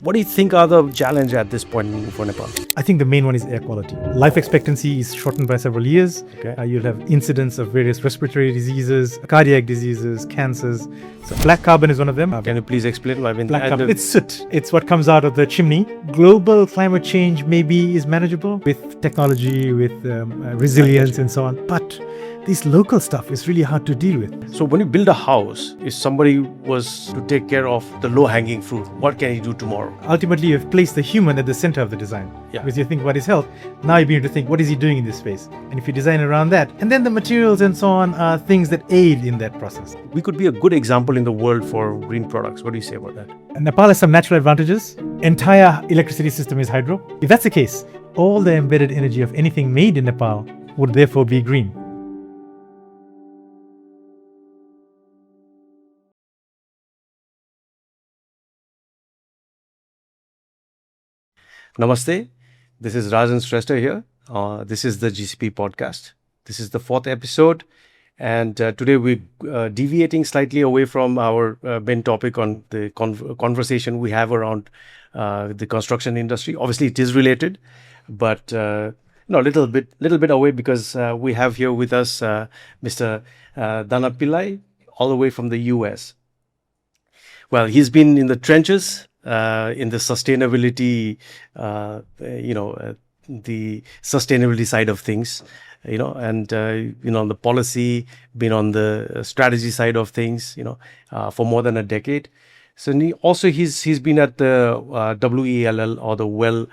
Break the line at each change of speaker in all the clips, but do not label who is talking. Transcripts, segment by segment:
What do you think are the challenges at this point for Nepal?
I think the main one is air quality. Life expectancy is shortened by several years.
Okay.
You'll have incidents of various respiratory diseases, cardiac diseases, cancers. So black carbon is one of them.
Can you please explain?
Black carbon, it's soot. It's what comes out of the chimney. Global climate change maybe is manageable with technology, with resilience and so on. But this local stuff is really hard to deal with.
So when you build a house, if somebody was to take care of the low-hanging fruit, what can he do tomorrow?
Ultimately, you've placed the human at the center of the design.
Yeah.
Because you think about his health, now you begin to think, what is he doing in this space? And if you design around that, and then the materials and so on are things that aid in that process.
We could be a good example in the world for green products. What do you say about that?
Nepal has some natural advantages. Entire electricity system is hydro. If that's the case, all the embedded energy of anything made in Nepal would therefore be green.
Namaste. This is Rajan Shrestha here. This is the GCP Podcast. This is the 4th episode. And today we're deviating slightly away from our main topic on the conversation we have around the construction industry. Obviously, it is related, but a little bit away because we have here with us Mr. Dana Pillai, all the way from the US. Well, he's been in the trenches in the sustainability, the sustainability side of things, and on the policy, been on the strategy side of things, for more than a decade. So he's been at the WELL or the WELL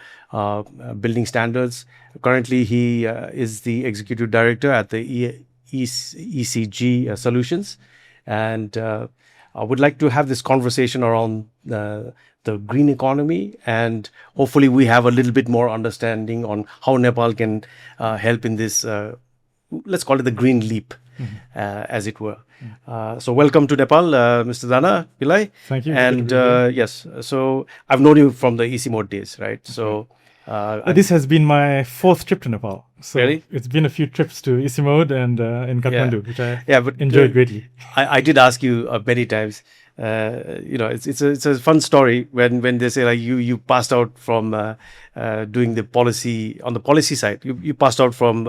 building standards. Currently, he is the executive director at the ECG Solutions, and I would like to have this conversation around the green economy, and hopefully we have a little bit more understanding on how Nepal can help in this, let's call it the green leap, as it were. So welcome to Nepal, Mr. Dana Pillai.
Thank you.
And yes, so I've known you from the EC Mode days, right? So
this has been my 4th trip to Nepal. So
really?
It's been a few trips to EC Mode and in Kathmandu, which I enjoyed greatly.
I did ask you many times. It's a fun story when they say like you passed out from doing the policy on the policy side. You passed out from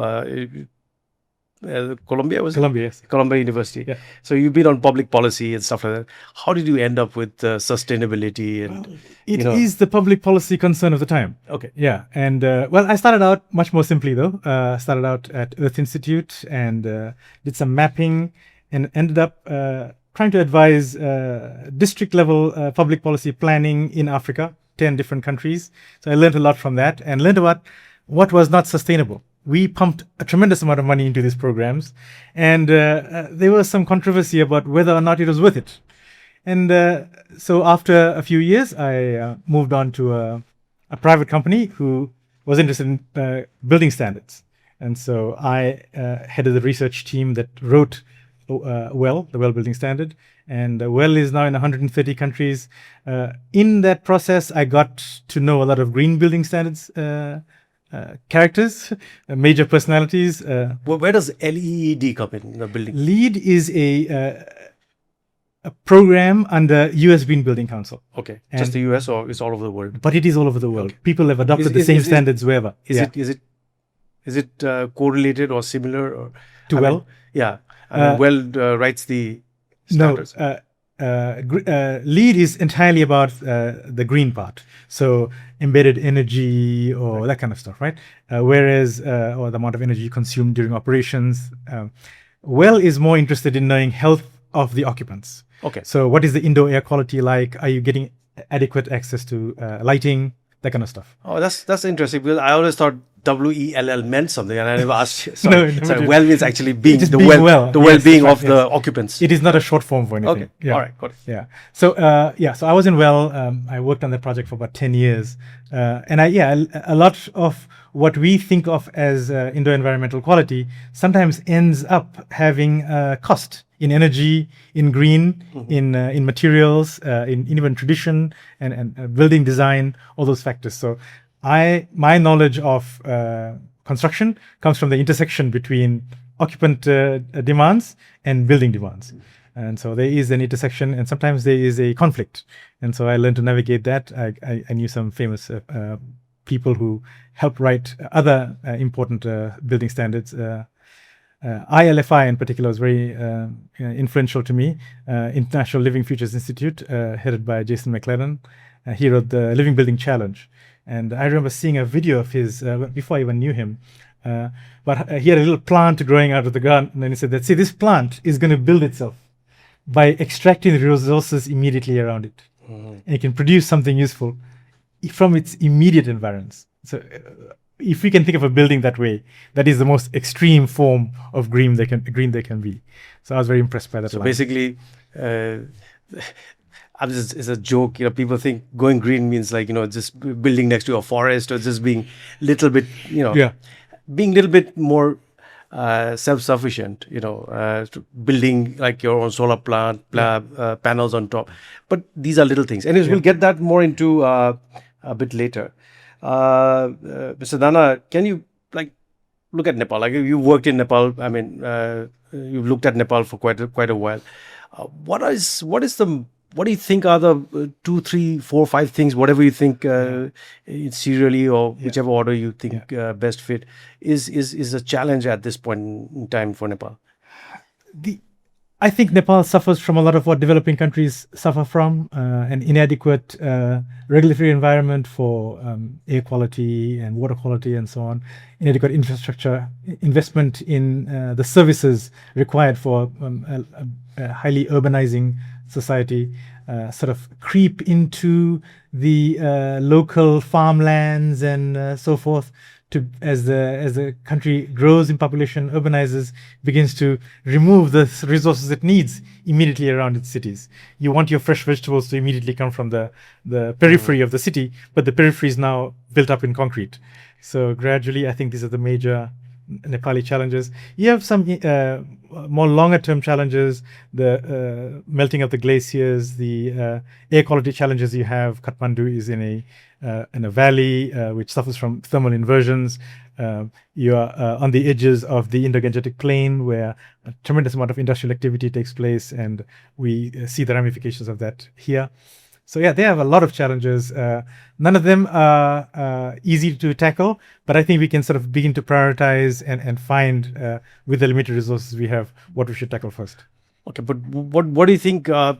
Columbia, was it?
Columbia, yes.
Columbia University.
Yeah.
So you've been on public policy and stuff like that. How did you end up with sustainability? And
it is the public policy concern of the time.
Okay.
Yeah. And I started out much more simply though. Started out at Earth Institute and did some mapping and ended up trying to advise district level public policy planning in Africa, 10 different countries. So I learned a lot from that and learned about what was not sustainable. We pumped a tremendous amount of money into these programs, and there was some controversy about whether or not it was worth it. And so after a few years, I moved on to a private company who was interested in building standards. And so I headed the research team that wrote the WELL building standard. And WELL is now in 130 countries. In that process, I got to know a lot of green building standards characters, major personalities.
Where does LEED come in the building?
LEED is a program under US Green Building Council.
Okay, just the US or it's all over the world?
But it is all over the world.
Okay.
People have adopted the same standards wherever.
Is it correlated or similar or
to WELL?
WELL writes the standards.
No. LEED is entirely about the green part, so embedded energy or that kind of stuff, right? Whereas or the amount of energy consumed during operations. WELL is more interested in knowing health of the occupants.
Okay.
So what is the indoor air quality like? Are you getting adequate access to lighting? That kind of stuff.
Oh, that's interesting, because I always thought WELL meant something, and I never asked you.
Sorry,
WELL means actually being the
well-being
well-being of the occupants.
It is not a short form for anything.
Okay, yeah. All right, got it.
Yeah. So so I was in WELL. I worked on that project for about 10 years, and a lot of what we think of as indoor environmental quality sometimes ends up having cost in energy, in green, in materials, in even tradition and building design, all those factors. So my knowledge of construction comes from the intersection between occupant demands and building demands. And so there is an intersection, and sometimes there is a conflict. And so I learned to navigate that. I knew some famous people who helped write other important building standards. ILFI in particular was very influential to me. International Living Futures Institute, headed by Jason McLennan. He wrote the Living Building Challenge. And I remember seeing a video of his before I even knew him. But he had a little plant growing out of the ground. And then he said that, see, this plant is going to build itself by extracting the resources immediately around it. And it can produce something useful from its immediate environs. So if we can think of a building that way, that is the most extreme form of green there can be. So I was very impressed by that.
So
line.
basically, it's a joke. People think going green means like, just building next to a forest or just being little bit, being a little bit more self-sufficient, building like your own solar plant, panels on top. But these are little things. Anyways, we'll get that more into a bit later. Mr. Dana, can you look at Nepal? Like you worked in Nepal. I mean, you've looked at Nepal for quite a while. What do you think are the 2, 3, 4, 5 things, whatever you think serially or whichever order you think best fit is a challenge at this point in time for Nepal?
I think Nepal suffers from a lot of what developing countries suffer from, an inadequate regulatory environment for air quality and water quality and so on, inadequate infrastructure, investment in the services required for a highly urbanizing society, sort of creep into the local farmlands and so forth. As the country grows in population, urbanizes, begins to remove the resources it needs immediately around its cities. You want your fresh vegetables to immediately come from the periphery of the city, but the periphery is now built up in concrete. So gradually, I think these are the major Nepali challenges. You have some more longer-term challenges, the melting of the glaciers, the air quality challenges you have. Kathmandu is in a valley which suffers from thermal inversions. You are on the edges of the Indo-Gangetic Plain, where a tremendous amount of industrial activity takes place, and we see the ramifications of that here. So they have a lot of challenges. None of them are easy to tackle, but I think we can sort of begin to prioritize and find, with the limited resources we have, what we should tackle first.
Okay, but what do you think are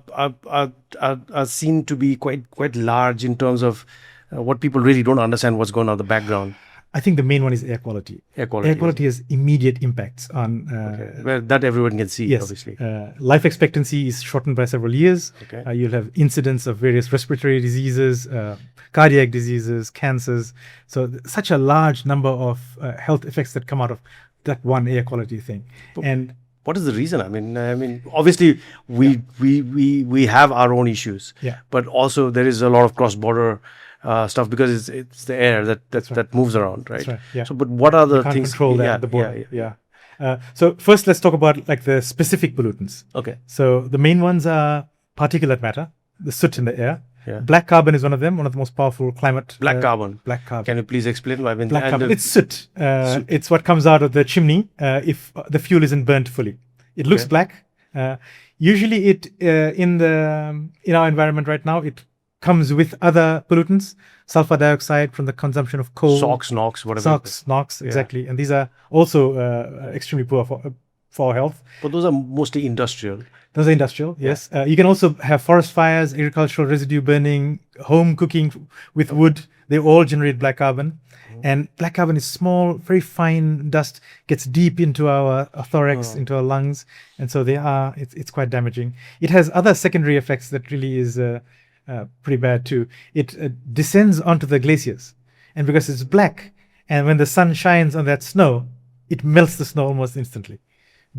seen to be quite large in terms of what people really don't understand what's going on in the background?
I think the main one is air quality. Air quality has immediate impacts on...
Well, that everyone can see,
yes,
obviously.
Life expectancy is shortened by several years.
Okay.
You'll have incidents of various respiratory diseases, cardiac diseases, cancers. So such a large number of health effects that come out of that one air quality thing. And
what is the reason? I mean, obviously we have our own issues, but also there is a lot of cross-border stuff because it's the air that moves around, right?
That's right. Yeah.
So, but what are the
you can't
things?
Control that at the border. So first, let's talk about like the specific pollutants.
Okay.
So the main ones are particulate matter, the soot in the air.
Yeah.
Black carbon is one of them, one of the most powerful climate.
Black carbon.
Black carbon.
Can you please explain? I mean,
black carbon. It's soot. It's what comes out of the chimney if the fuel isn't burnt fully. It looks black. Usually, in our environment right now, it comes with other pollutants, sulfur dioxide from the consumption of coal.
SOx, NOx, whatever.
SOx, NOx, exactly. And these are also extremely poor for our health.
But those are mostly industrial.
Those are industrial, yes. You can also have forest fires, agricultural residue burning, home cooking with wood. They all generate black carbon. And black carbon is small, very fine dust, gets deep into our thorax, into our lungs. And so it's quite damaging. It has other secondary effects that really is pretty bad too. It descends onto the glaciers. And because it's black, and when the sun shines on that snow, it melts the snow almost instantly.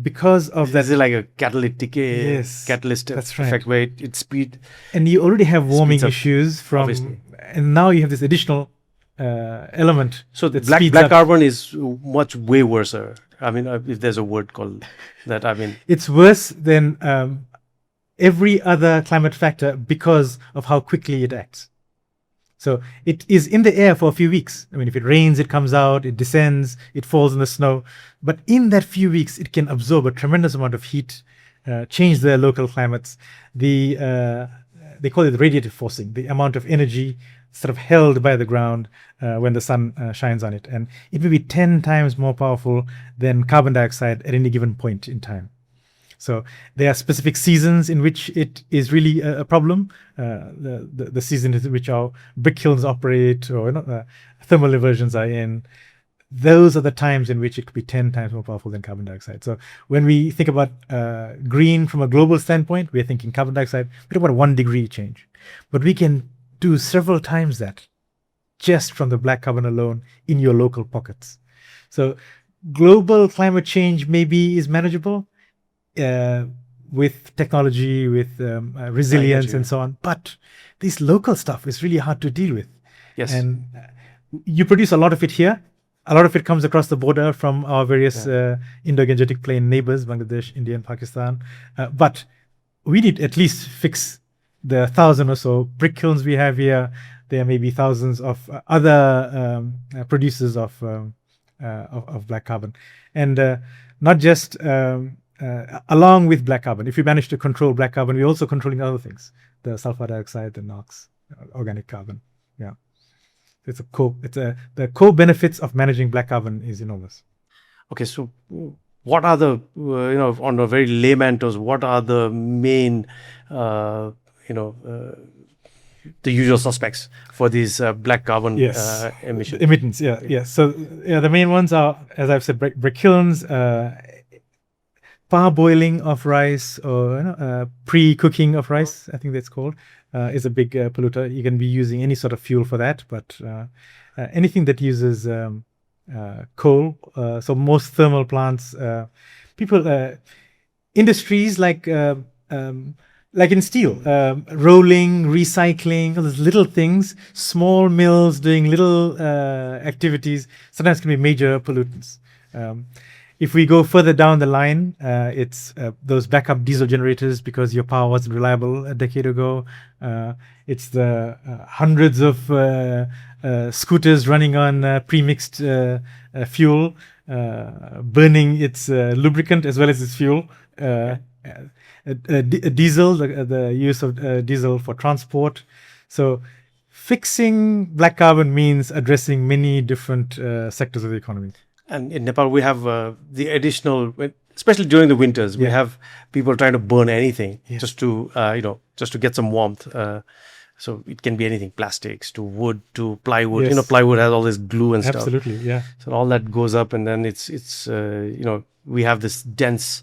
Because of that.
Is it like a catalytic catalyst
that's
effect where it speed?
And you already have warming issues
obviously.
And now you have this additional element.
So the black carbon is way worse. I mean, if there's a word called that, I mean.
It's worse than every other climate factor because of how quickly it acts. So it is in the air for a few weeks. I mean, if it rains, it comes out, it descends, it falls in the snow. But in that few weeks, it can absorb a tremendous amount of heat change their local climates. They call it radiative forcing, the amount of energy sort of held by the ground when the sun shines on it. And it may be 10 times more powerful than carbon dioxide at any given point in time. So there are specific seasons in which it is really a problem. The season in which our brick kilns operate, or thermal inversions are in. Those are the times in which it could be 10 times more powerful than carbon dioxide. So when we think about green from a global standpoint, we're thinking carbon dioxide, we're talking about 1 degree change. But we can do several times that just from the black carbon alone in your local pockets. So global climate change maybe is manageable with technology, with resilience and so on. But this local stuff is really hard to deal with.
Yes.
And you produce a lot of it here. A lot of it comes across the border from our various Indo-Gangetic Plain neighbors, Bangladesh, India, and Pakistan. But we need at least fix the 1,000 or so brick kilns we have here. There may be thousands of other producers of black carbon. And not just along with black carbon. If we manage to control black carbon, we're also controlling other things, the sulfur dioxide, the NOx, organic carbon. Yeah. The co-benefits of managing black carbon is enormous.
Okay, so what are the, on a very layman terms, what are the main, the usual suspects for these black carbon emissions?
Emittents, yeah. So the main ones are, as I've said, brick kilns, parboiling of rice, or pre-cooking of rice, I think that's called. Is a big polluter. You can be using any sort of fuel for that, but anything that uses coal, so most thermal plants, industries like in steel, rolling, recycling, all those little things, small mills doing little activities, sometimes can be major pollutants. If we go further down the line, it's those backup diesel generators because your power wasn't reliable a decade ago. It's the hundreds of scooters running on pre-mixed fuel, burning its lubricant as well as its fuel. Diesel, the use of diesel for transport. So fixing black carbon means addressing many different sectors of the economy.
And in Nepal, we have the additional, especially during the winters, we have people trying to burn anything just to, just to get some warmth. So it can be anything, plastics to wood to plywood.
Yes.
Plywood has all this glue and stuff.
Absolutely, yeah.
So all that goes up, and then it's we have this dense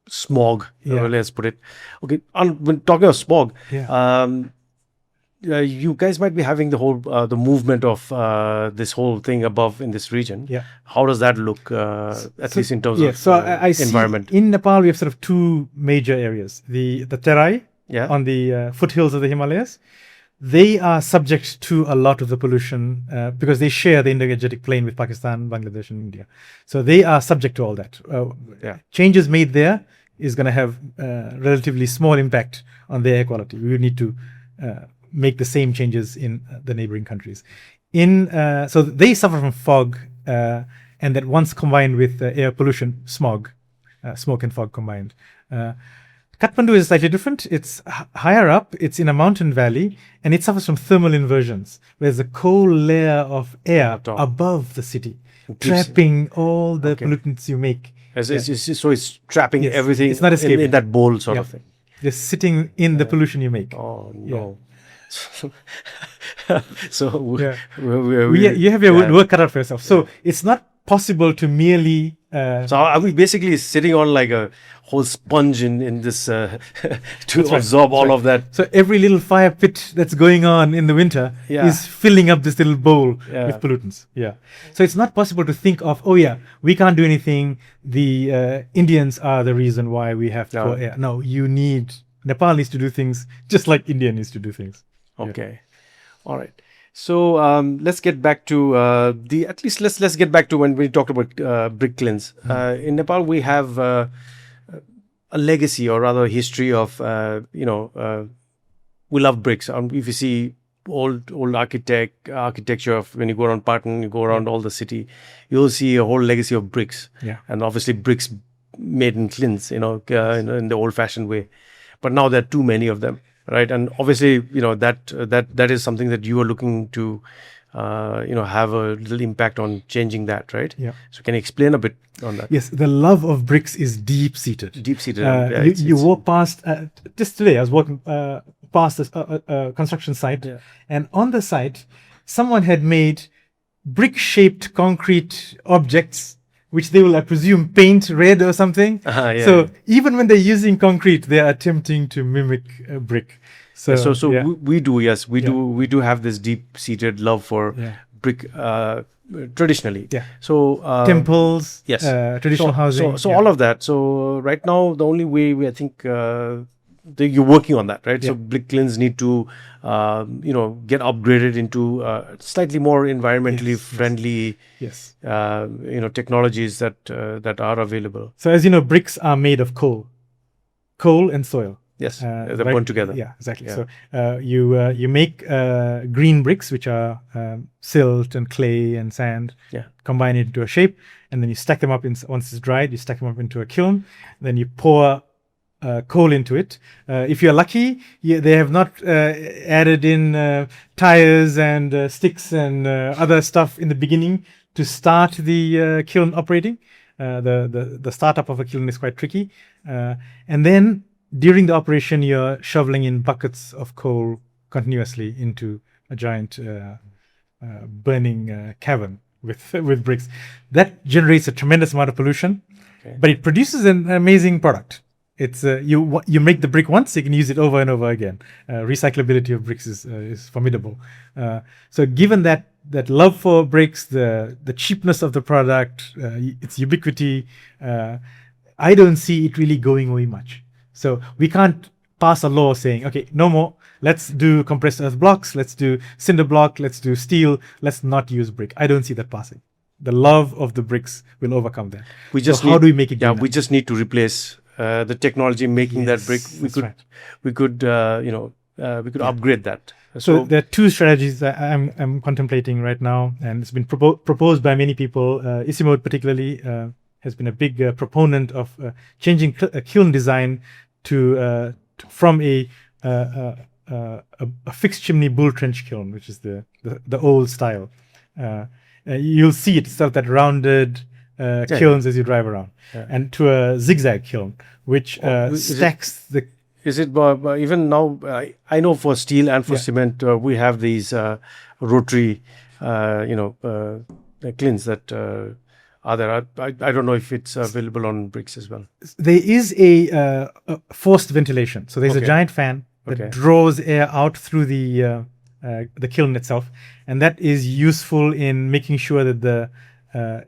smog. Let's put it. Okay, when talking of smog. You guys might be having the whole the movement of this whole thing above in this region.
Yeah.
How does that look, at least in terms of
I
environment?
See in Nepal, we have sort of two major areas. The Terai on the foothills of the Himalayas. They are subject to a lot of the pollution because they share the Indo-Gangetic Plain with Pakistan, Bangladesh, and India. So they are subject to all that. Changes made there is going to have relatively small impact on their air quality. We would need to make the same changes in the neighboring countries. So they suffer from fog, and that once combined with air pollution, smog, smoke and fog combined. Kathmandu is slightly different. It's higher up, it's in a mountain valley, and it suffers from thermal inversions, where there's a cold layer of air above the city, trapping all the pollutants you make.
So it's trapping everything.
It's not escaping.
In that bowl sort of thing.
Just sitting in the pollution you make.
Oh, no. So
you have your work cut out for yourself. So it's not possible to merely.
So are we basically sitting on like a whole sponge in this to absorb all of that?
So every little fire pit that's going on in the winter is filling up this little bowl with pollutants. Yeah. So it's not possible to think of, we can't do anything. The Indians are the reason why we have to go air. No, Nepal needs to do things just like India needs to do things.
Okay. All right. So let's get back to let's get back to when we talked about brick kilns. In Nepal, we have a legacy, or rather a history of we love bricks. If you see old architecture of when you go around Patan, you go around all the city, you'll see a whole legacy of bricks.
Yeah.
And obviously bricks made in Kilns, in the old-fashioned way. But now there are too many of them, right? And obviously, that is something that you are looking to, have a little impact on changing that, right?
Yeah.
So can you explain a bit on that?
Yes, the love of bricks is deep-seated.
Deep-seated.
You walk past, just today I was walking past a construction site, and on the site, someone had made brick-shaped concrete objects, which they will, I presume, paint red or something. So even when they're using concrete, they are attempting to mimic a brick. So
we do have this deep-seated love for brick traditionally.
Yeah.
So
temples,
yes,
traditional housing.
So all of that. So right now, the only way I think you're working on that, right? So brick kilns need to get upgraded into slightly more environmentally friendly technologies that are available.
So as you know, bricks are made of coal and soil.
Yes, they're burnt together.
Yeah, exactly. Yeah. So you make green bricks, which are silt and clay and sand.
Yeah.
Combine it into a shape, and then you stack them up. Once it's dried, you stack them up into a kiln. Then you pour coal into it. If you're lucky, they have not added in tires and sticks and other stuff in the beginning to start the kiln operating. The startup of a kiln is quite tricky, and then during the operation, you're shoveling in buckets of coal continuously into a giant burning cavern with bricks. That generates a tremendous amount of pollution, but it produces an amazing product. It's you make the brick once, you can use it over and over again. Recyclability of bricks is formidable. So given that love for bricks, the cheapness of the product, its ubiquity, I don't see it really going away much. So we can't pass a law saying, okay, no more. Let's do compressed earth blocks. Let's do cinder block. Let's do steel. Let's not use brick. I don't see that passing. The love of the bricks will overcome that. How do we make it?
Yeah, we just need to replace the technology making that brick. We could upgrade that.
So there are two strategies that I'm contemplating right now, and it's been proposed by many people. Isimode particularly has been a big proponent of changing kiln design from a fixed chimney bull trench kiln, which is the old style. You'll see it, sort of that rounded kilns as you drive around, and to a zigzag kiln, which stacks the.
Is it even now? I know for steel and for cement, we have these rotary, kilns that are there. I don't know if it's available on bricks as well.
There is a forced ventilation. So there's a giant fan that draws air out through the kiln itself, and that is useful in making sure that the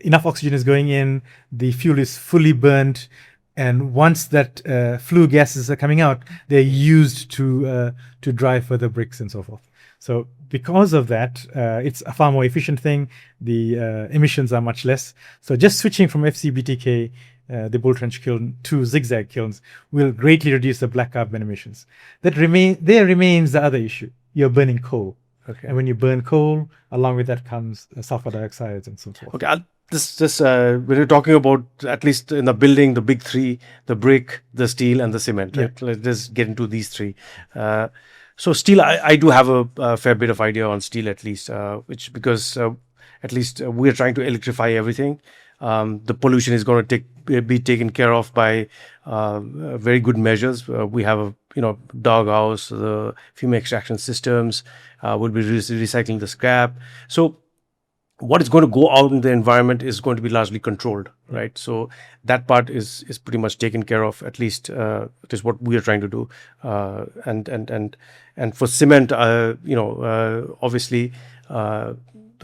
enough oxygen is going in, the fuel is fully burnt, and once that flue gases are coming out, they're used to dry further bricks and so forth. So because of that, it's a far more efficient thing. The emissions are much less. So just switching from FCBTK, the bull trench kiln, to zigzag kilns will greatly reduce the black carbon emissions. There remains the other issue. You're burning coal.
Okay.
And when you burn coal, along with that comes sulfur dioxides and so forth.
Okay. When you're talking about, at least in the building, the big three, the brick, the steel, and the cement, right? Let's just get into these three. So steel, I do have a fair bit of idea on steel, at least, because at least we're trying to electrify everything. The pollution is going to be taken care of by very good measures. We have a doghouse, the fume extraction systems. We'll be recycling the scrap. So what is going to go out in the environment is going to be largely controlled, right? So that part is pretty much taken care of. At least it is what we are trying to do. And for cement, obviously the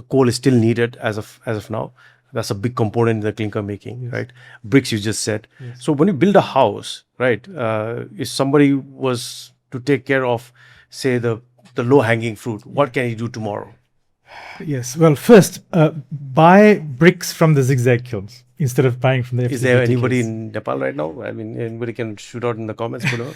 coal is still needed as of now. That's a big component in the clinker making, right? Bricks, you just said. Yes. So when you build a house, right? If somebody was to take care of, say, the low-hanging fruit, what can you do tomorrow?
Yes. Well, first, buy bricks from the zigzag kilns instead of buying from the FCBT.
Is there anybody in Nepal right now? I mean, anybody can shoot out in the comments below.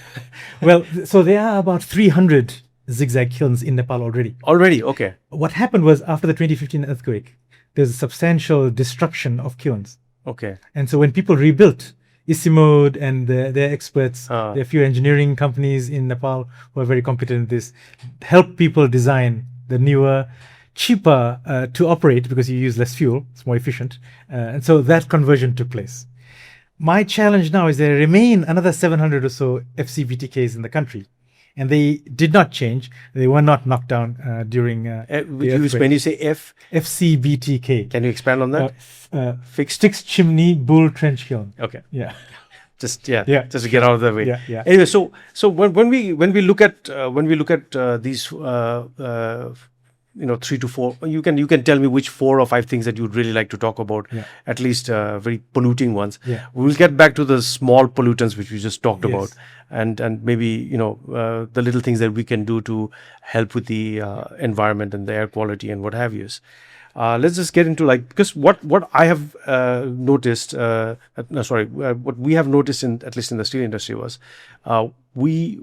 Well, so there are about 300 zigzag kilns in Nepal already.
Already? Okay.
What happened was, after the 2015 earthquake, there's a substantial destruction of kilns.
Okay.
And so when people rebuilt, Isimode and their experts.
Ah.
There are a few engineering companies in Nepal who are very competent in this. Help people design the newer, cheaper to operate because you use less fuel. It's more efficient. And so that conversion took place. My challenge now is there remain another 700 or so FCBTKs in the country. And they did not change. They were not knocked down during the earthquake.
When you say
FCBTK.
can you expand on that?
Fixed chimney bull trench kiln.
Okay.
Yeah.
Just to get out of the way.
Yeah.
Anyway, so when we look at these 3 to 4, you can tell me which 4 or 5 things that you'd really like to talk about.
Yeah.
At least very polluting ones.
Yeah.
We'll get back to the small pollutants which we just talked
Yes.
about, and maybe the little things that we can do to help with the environment and the air quality and what have you. Let's just get into because what I have noticed, what we have noticed at least in the steel industry was we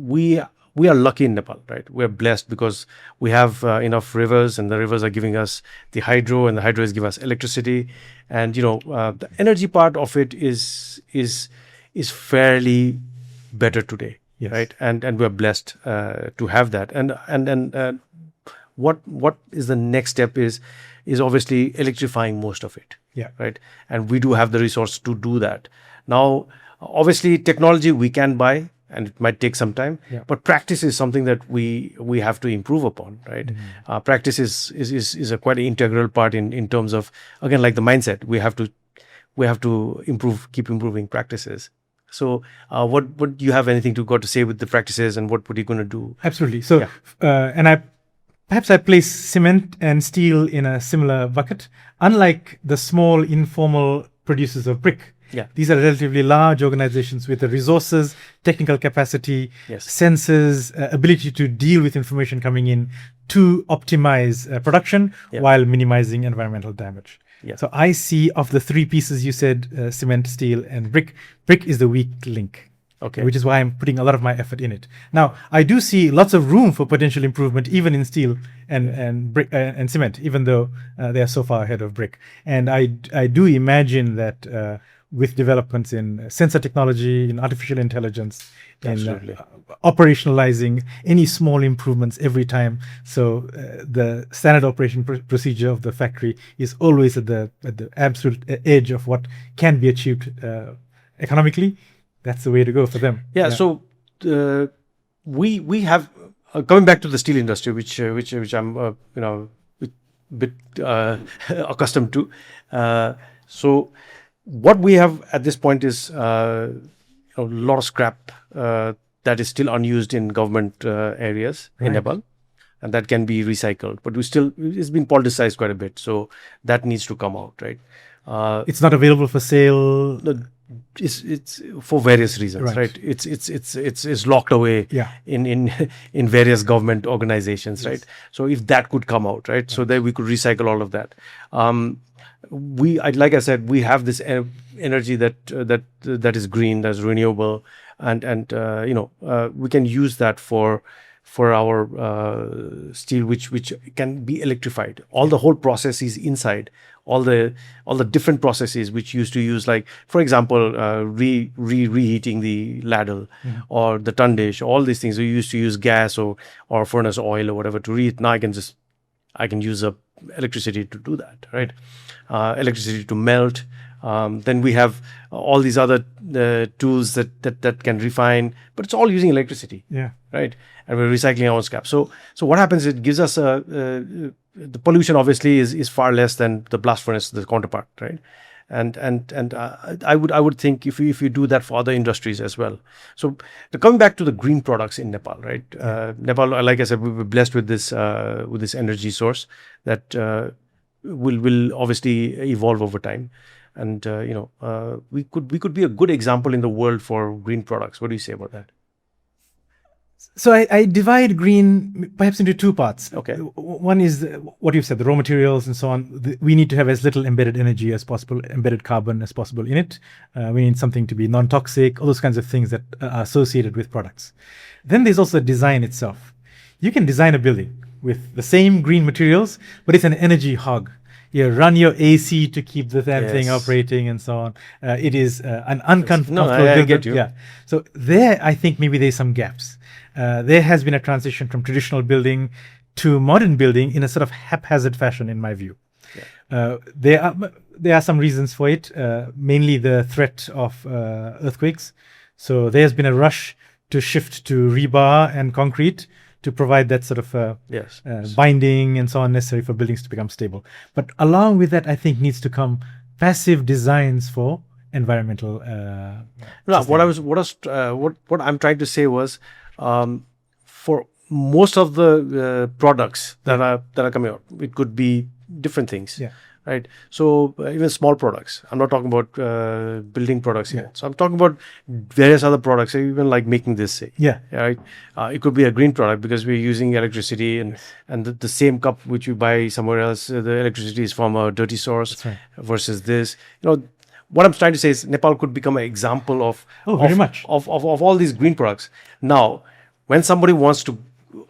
are lucky in Nepal, right? We're blessed because we have enough rivers, and the rivers are giving us the hydro, and the hydro is giving us electricity, and the energy part of it is fairly better today,
Yes.
right? And we're blessed to have that, and what is the next step is obviously electrifying most of it.
Yeah.
Right. And we do have the resource to do that. Now, obviously, technology we can buy, and it might take some time.
Yeah.
But practice is something that we have to improve upon. Right.
Mm-hmm.
Practice is a quite integral part in terms of, again, like the mindset. We have to keep improving practices. So, what do you have anything to say with the practices, and what are you going to do?
Absolutely. So, Perhaps I place cement and steel in a similar bucket. Unlike the small informal producers of brick, these are relatively large organizations with the resources, technical capacity, sensors, ability to deal with information coming in to optimize production while minimizing environmental damage.
Yeah.
So I see, of the 3 pieces you said, cement, steel, and brick is the weak link.
Okay.
Which is why I'm putting a lot of my effort in it. Now, I do see lots of room for potential improvement, even in steel and brick and cement, even though they are so far ahead of brick. And I do imagine that with developments in sensor technology, in artificial intelligence, in operationalizing any small improvements every time, so the standard operation procedure of the factory is always at the absolute edge of what can be achieved economically. That's the way to go for them.
Yeah. So we have coming back to the steel industry, which I'm a bit accustomed to. So what we have at this point is a lot of scrap that is still unused in government areas in Nepal, and that can be recycled. But it's been politicized quite a bit, so that needs to come out, right?
It's not available for sale.
It's for various reasons, right? It's locked away in various government organizations, right? So if that could come out, right, so that we could recycle all of that. Like I said, we have this energy that is green, that's renewable, and we can use that for our steel, which can be electrified. All the whole process is inside. All the different processes which used to use, like for example, reheating the ladle or the tundish, all these things we used to use gas or furnace oil or whatever to reheat. Now I can use electricity to do that, right? Electricity to melt. Then we have all these other tools that can refine, but it's all using electricity.
Yeah.
Right. And we're recycling our own scrap. So what happens? It gives us the pollution obviously is far less than the blast furnace, the counterpart, right? And I would think if you do that for other industries as well. So coming back to the green products in Nepal, right? Nepal, like I said, we were blessed with this energy source that will obviously evolve over time. And we could be a good example in the world for green products. What do you say about that?
So I divide green perhaps into 2 parts.
Okay.
One is what you've said, the raw materials and so on. We need to have as little embedded energy as possible, embedded carbon as possible in it. We need something to be non-toxic, all those kinds of things that are associated with products. Then there's also the design itself. You can design a building with the same green materials, but it's an energy hog. You run your AC to keep the damn thing
Yes.
operating and so on. It is an uncomfortable.
No, I get you.
Yeah. So there, I think maybe there's some gaps. There has been a transition from traditional building to modern building in a sort of haphazard fashion, in my view. There are some reasons for it, mainly the threat of earthquakes. So there's been a rush to shift to rebar and concrete to provide that sort of
Yes.
binding and so on necessary for buildings to become stable. But along with that, I think needs to come passive designs for environmental.
No, what I'm trying to say was, for most of the products that are coming out, it could be different things.
Yeah.
Right. So even small products. I'm not talking about building products here. So I'm talking about various other products, even like making this. Say.
Yeah.
Right. It could be a green product because we're using electricity, and the same cup which you buy somewhere else, the electricity is from a dirty source.
That's right.
Versus this. What I'm trying to say is Nepal could become an example of
very much
of all these green products. Now, when somebody wants to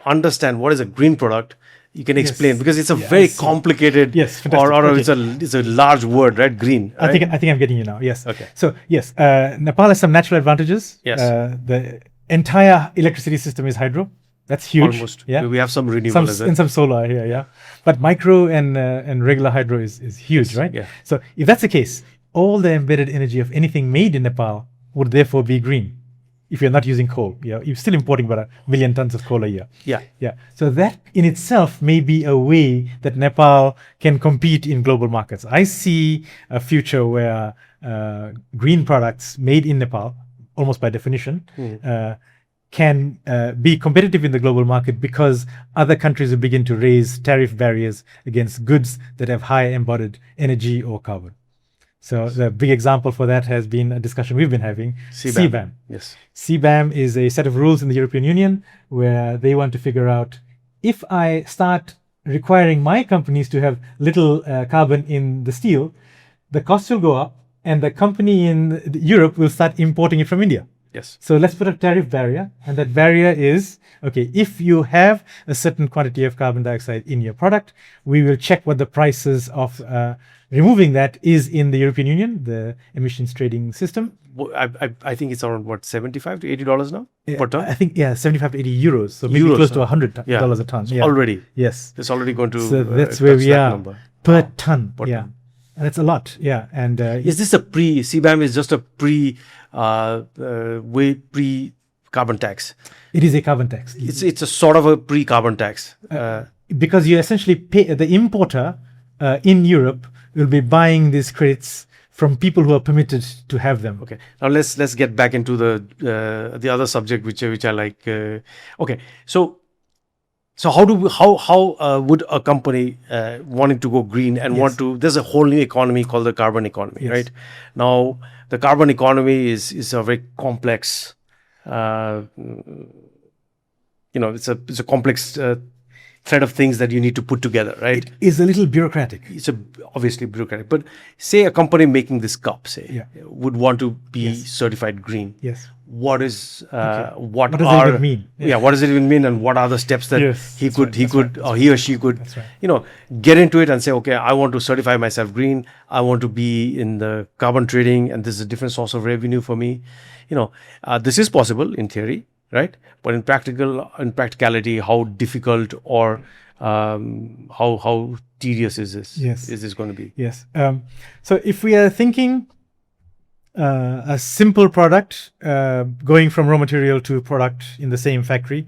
understand what is a green product, you can explain because it's a very complicated, or it's a large word, right? Green. Right?
I think I'm getting you now. Yes.
Okay.
So yes, Nepal has some natural advantages.
Yes.
The entire electricity system is hydro. That's huge.
Almost.
Yeah.
We have some renewable.
And some solar here. Yeah. But micro and regular hydro is huge, right?
Yeah.
So if that's the case, all the embedded energy of anything made in Nepal would therefore be green. If you're not using coal, you're still importing about 1 million tons of coal a year.
Yeah.
Yeah. So that in itself may be a way that Nepal can compete in global markets. I see a future where green products made in Nepal, almost by definition, can be competitive in the global market because other countries will begin to raise tariff barriers against goods that have high embodied energy or carbon. So the big example for that has been a discussion we've been having, CBAM.
Yes.
CBAM is a set of rules in the European Union where they want to figure out if I start requiring my companies to have little carbon in the steel, the costs will go up and the company in Europe will start importing it from India.
Yes.
So let's put a tariff barrier, and that barrier is, okay, if you have a certain quantity of carbon dioxide in your product, we will check what the prices of removing that is in the European Union, the emissions trading system.
I think it's around $75 to $80 now per ton.
I think 75 to 80 euros, so maybe close to $100 a ton.
So already.
Yes.
It's already going to.
So that's where we are per ton.
Per ton.
And it's a lot. Yeah. And
is this CBAM is just a pre carbon tax?
It is a carbon tax.
It's a sort of a pre-carbon tax.
Because you essentially pay the importer in Europe will be buying these credits from people who are permitted to have them.
Okay. Now let's get back into the other subject which I like. Okay. So how would a company wanting to go green and want to? There's a whole new economy called the carbon economy, right? Now the carbon economy is a very complex. It's a complex thread of things that you need to put together, right?
It is a little bureaucratic.
It's obviously bureaucratic, but say a company making this cup, would want to be certified green.
Yes.
What is what
does it even mean?
Yeah, what does it even mean, and what are the steps that he or she could
That's
get into it and say, okay, I want to certify myself green. I want to be in the carbon trading, and this is a different source of revenue for me. This is possible in theory, right? But in practicality, how difficult or how tedious is this?
Yes.
Is this going to be?
Yes. So if we are thinking a simple product going from raw material to product in the same factory,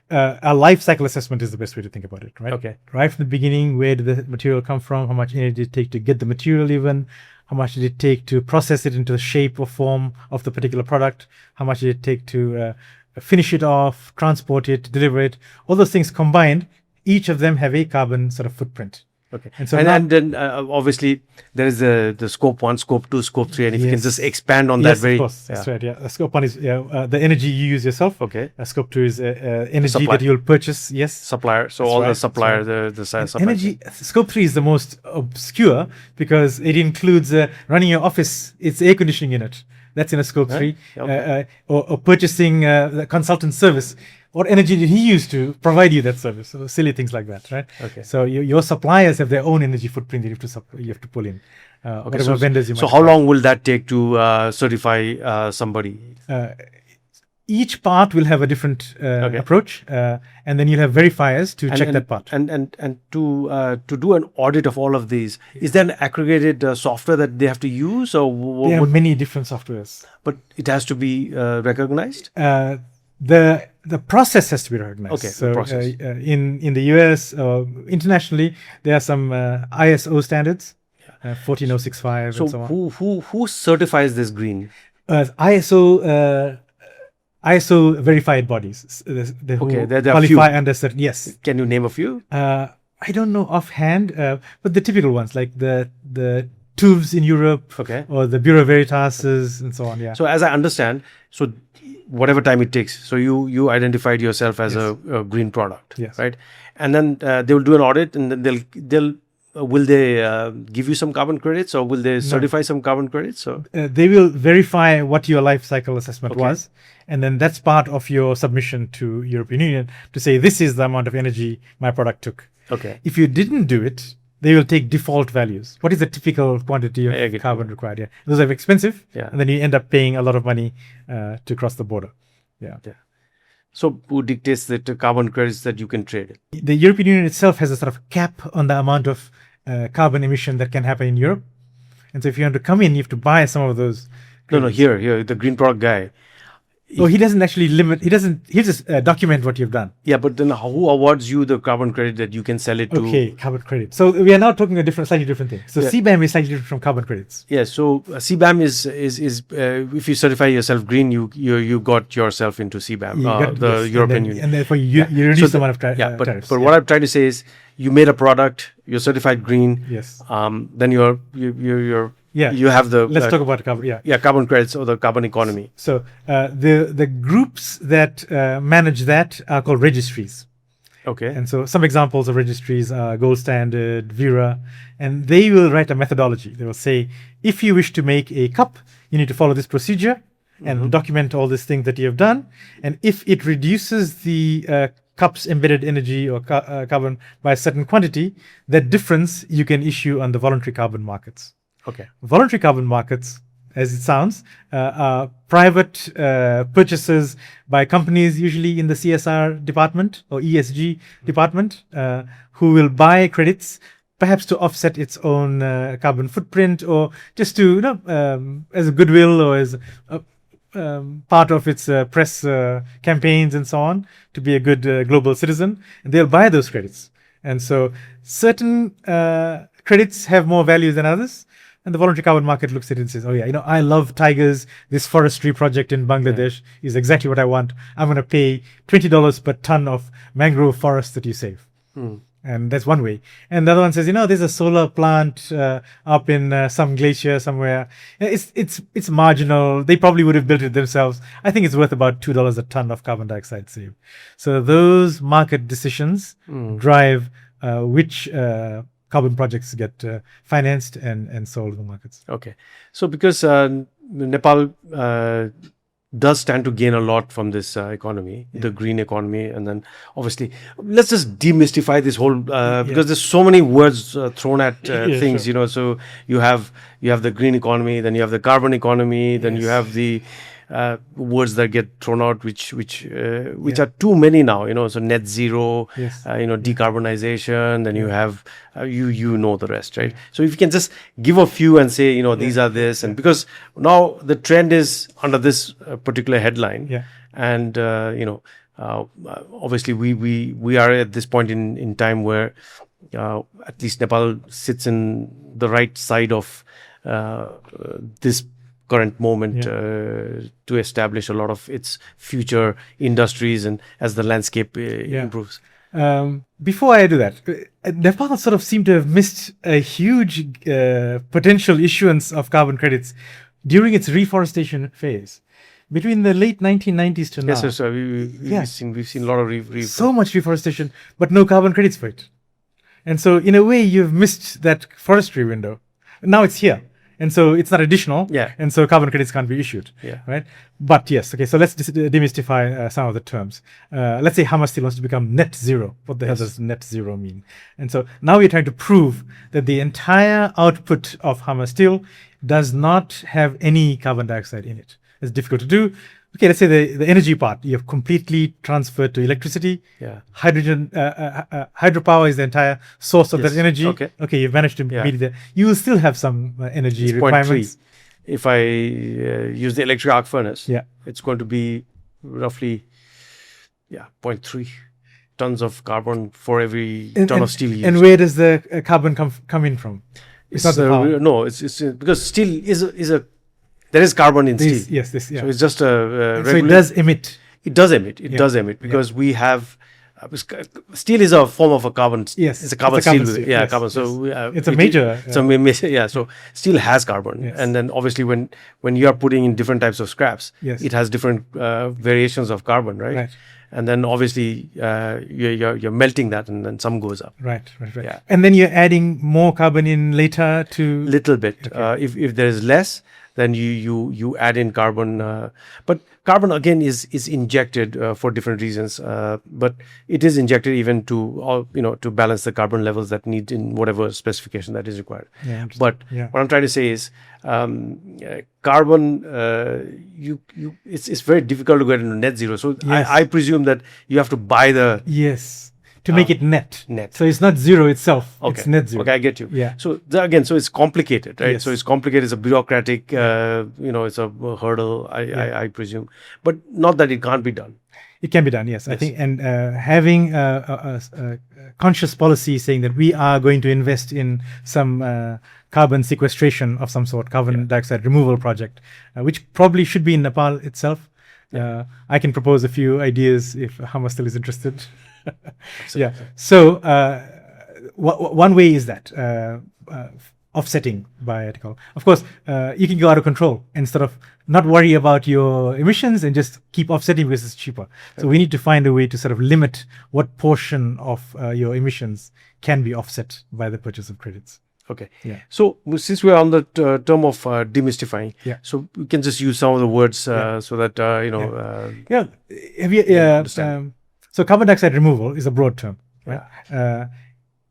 a life cycle assessment is the best way to think about it, right?
Okay.
Right from the beginning, where did the material come from? How much energy did it take to get the material even? How much did it take to process it into the shape or form of the particular product? How much did it take to finish it off, transport it, deliver it? All those things combined, each of them have a carbon sort of footprint.
Okay.
And so
then obviously there is the scope 1, scope 2, scope 3, and if you can just expand on that
Of course. That's right. Yeah. Scope 1 is the energy you use yourself.
Okay.
Scope 2 is energy that you'll purchase. Yes.
Supplier. So that's all the supplier, the supply
energy. Scope 3 is the most obscure because it includes running your office. It's air conditioning in it. That's in a scope 3.
Okay.
Or purchasing the consultant service. What energy did he use to provide you that service? So silly things like that, right?
Okay.
So your suppliers have their own energy footprint that you have to pull in. Whatever vendors you might
So how long will that take to certify somebody?
Each part will have a different approach, and then you'll have verifiers to check that part.
And to do an audit of all of these, is there an aggregated software that they have to use, or
There are many different softwares,
but it has to be recognized?
The process has to be recognized.
Okay,
so
the process.
In the US, internationally, there are some ISO standards, 14065
So
and so on.
who certifies this green?
ISO verified bodies. They
Okay,
who
there are
qualify
few.
under certain. Yes,
Can you name a few?
I don't know offhand, but the typical ones like the TÜVs in Europe,
Okay.
or the Bureau Veritases and so on. Yeah.
So as I understand, so whatever time it takes, so you identified yourself as a green product,
Yes.
right? And then they will do an audit, and then they'll will they give you some carbon credits, or will they certify some carbon credits? So
They will verify what your life cycle assessment
Okay.
was, and then that's part of your submission to European Union to say this is the amount of energy my product took.
okay,
If you didn't do it, they will take default values. What is the typical quantity
I
of
get
carbon required? Yeah, those are expensive,
Yeah.
and then you end up paying a lot of money to cross the border. Yeah.
so who dictates the carbon credits that you can trade?
The European Union itself has a sort of cap on the amount of carbon emission that can happen in Europe, and so if you want to come in, you have to buy some of those.
No, here, the green product guy.
Oh, he doesn't actually limit. He just document what you've done.
Yeah, but then who awards you the carbon credit that you can sell it to?
Okay, carbon credit. So we are now talking a slightly different thing. So
Yeah.
CBAM is slightly different from carbon credits.
Yeah, so CBAM is if you certify yourself green, you got yourself into CBAM,
You got-
the
yes,
European
and then,
Union.
and therefore you reduce
So
the amount of
but
tariffs.
what I'm trying to say is, you made a product, you're certified green.
Yes.
Then you're
Yeah.
you have the
Let's talk about carbon. Yeah.
carbon credits or the carbon economy.
So the groups that manage that are called registries.
Okay.
And so some examples of registries are Gold Standard, Vera, and they will write a methodology. They will say, if you wish to make a cup, you need to follow this procedure and document all these things that you have done. And if it reduces the cup's embedded energy or carbon by a certain quantity, that difference you can issue on the voluntary carbon markets.
Okay.
Voluntary carbon markets, as it sounds, are private purchases by companies, usually in the CSR department or ESG department, who will buy credits, perhaps to offset its own carbon footprint, or just to, as a goodwill or as part of its press campaigns and so on, to be a good global citizen. And they'll buy those credits. And so certain credits have more value than others. And the voluntary carbon market looks at it and says, oh yeah, I love tigers. This forestry project in Bangladesh is exactly what I want. I'm going to pay $20 per ton of mangrove forest that you save. And that's one way. And the other one says, there's a solar plant up in some glacier somewhere. It's marginal. They probably would have built it themselves. I think it's worth about $2 a ton of carbon dioxide saved. So those market decisions drive which carbon projects get financed and sold in the markets.
Okay. So because Nepal does stand to gain a lot from this economy, the green economy, and then obviously let's just demystify this whole because there's so many words thrown at things.
Sure.
So you have the green economy, then you have the carbon economy, then you have the words that get thrown out, which are too many now. So net zero, decarbonization. Then you have you know the rest, right? So if you can just give a few and say these are this, and because now the trend is under this particular headline, and obviously we are at this point in time where at least Nepal sits in the right side of this current moment to establish a lot of its future industries, and as the landscape improves.
Before I do that, Nepal sort of seemed to have missed a huge potential issuance of carbon credits during its reforestation phase. Between the late 1990s to now.
Yes, so we've seen a lot of
so much reforestation, but no carbon credits for it. And so in a way, you've missed that forestry window. Now it's here. and so it's not additional.
Yeah.
And so carbon credits can't be issued.
Yeah.
Right. But yes, okay. So let's demystify some of the terms. Let's say Hammer Steel wants to become net zero. What the hell does net zero mean? And so now we're trying to prove that the entire output of Hammer Steel does not have any carbon dioxide in it. It's difficult to do. Okay, let's say the energy part you have completely transferred to electricity.
Yeah.
Hydrogen, hydropower is the entire source of that energy. Okay, you've managed to meet it there. You will still have some energy
It's
requirements.
0.3. If I use the electric arc furnace, it's going to be roughly 0.3 tons of carbon for every ton of steel used.
And where does the carbon come in from?
It's not no, it's because steel is a there is carbon in steel.
Yes.
So it's just a
so it does emit.
It does emit. It does emit because we have steel is a form of a carbon.
Yes,
it's a carbon steel. Carbon. So
it's a major.
So steel has carbon, and then obviously when you are putting in different types of scraps, it has different variations of carbon, right? And then obviously you're melting that, and then some goes up.
Right. Yeah. And then you're adding more carbon in later to
little bit. If there is less, then you add in carbon. But carbon again is injected for different reasons. But it is injected even to to balance the carbon levels that need in whatever specification that is required. But what I'm trying to say is carbon. It's very difficult to get into net zero. So I presume that you have to buy the
to make it net. So it's not zero itself.
Okay.
It's net zero.
Okay, I get you.
Yeah.
So so it's complicated, right? So it's complicated. It's a bureaucratic, it's a hurdle, I presume. But not that it can't be done.
It can be done, yes. I think, and having a conscious policy saying that we are going to invest in some carbon sequestration of some sort, carbon dioxide removal project, which probably should be in Nepal itself. I can propose a few ideas if Hammer still is interested. So one way is that offsetting by article. Of course, you can go out of control and sort of not worry about your emissions and just keep offsetting because it's cheaper. So we need to find a way to sort of limit what portion of your emissions can be offset by the purchase of credits.
Okay. So since we're on the term of demystifying, so we can just use some of the words so that
Have you? So carbon dioxide removal is a broad term, right?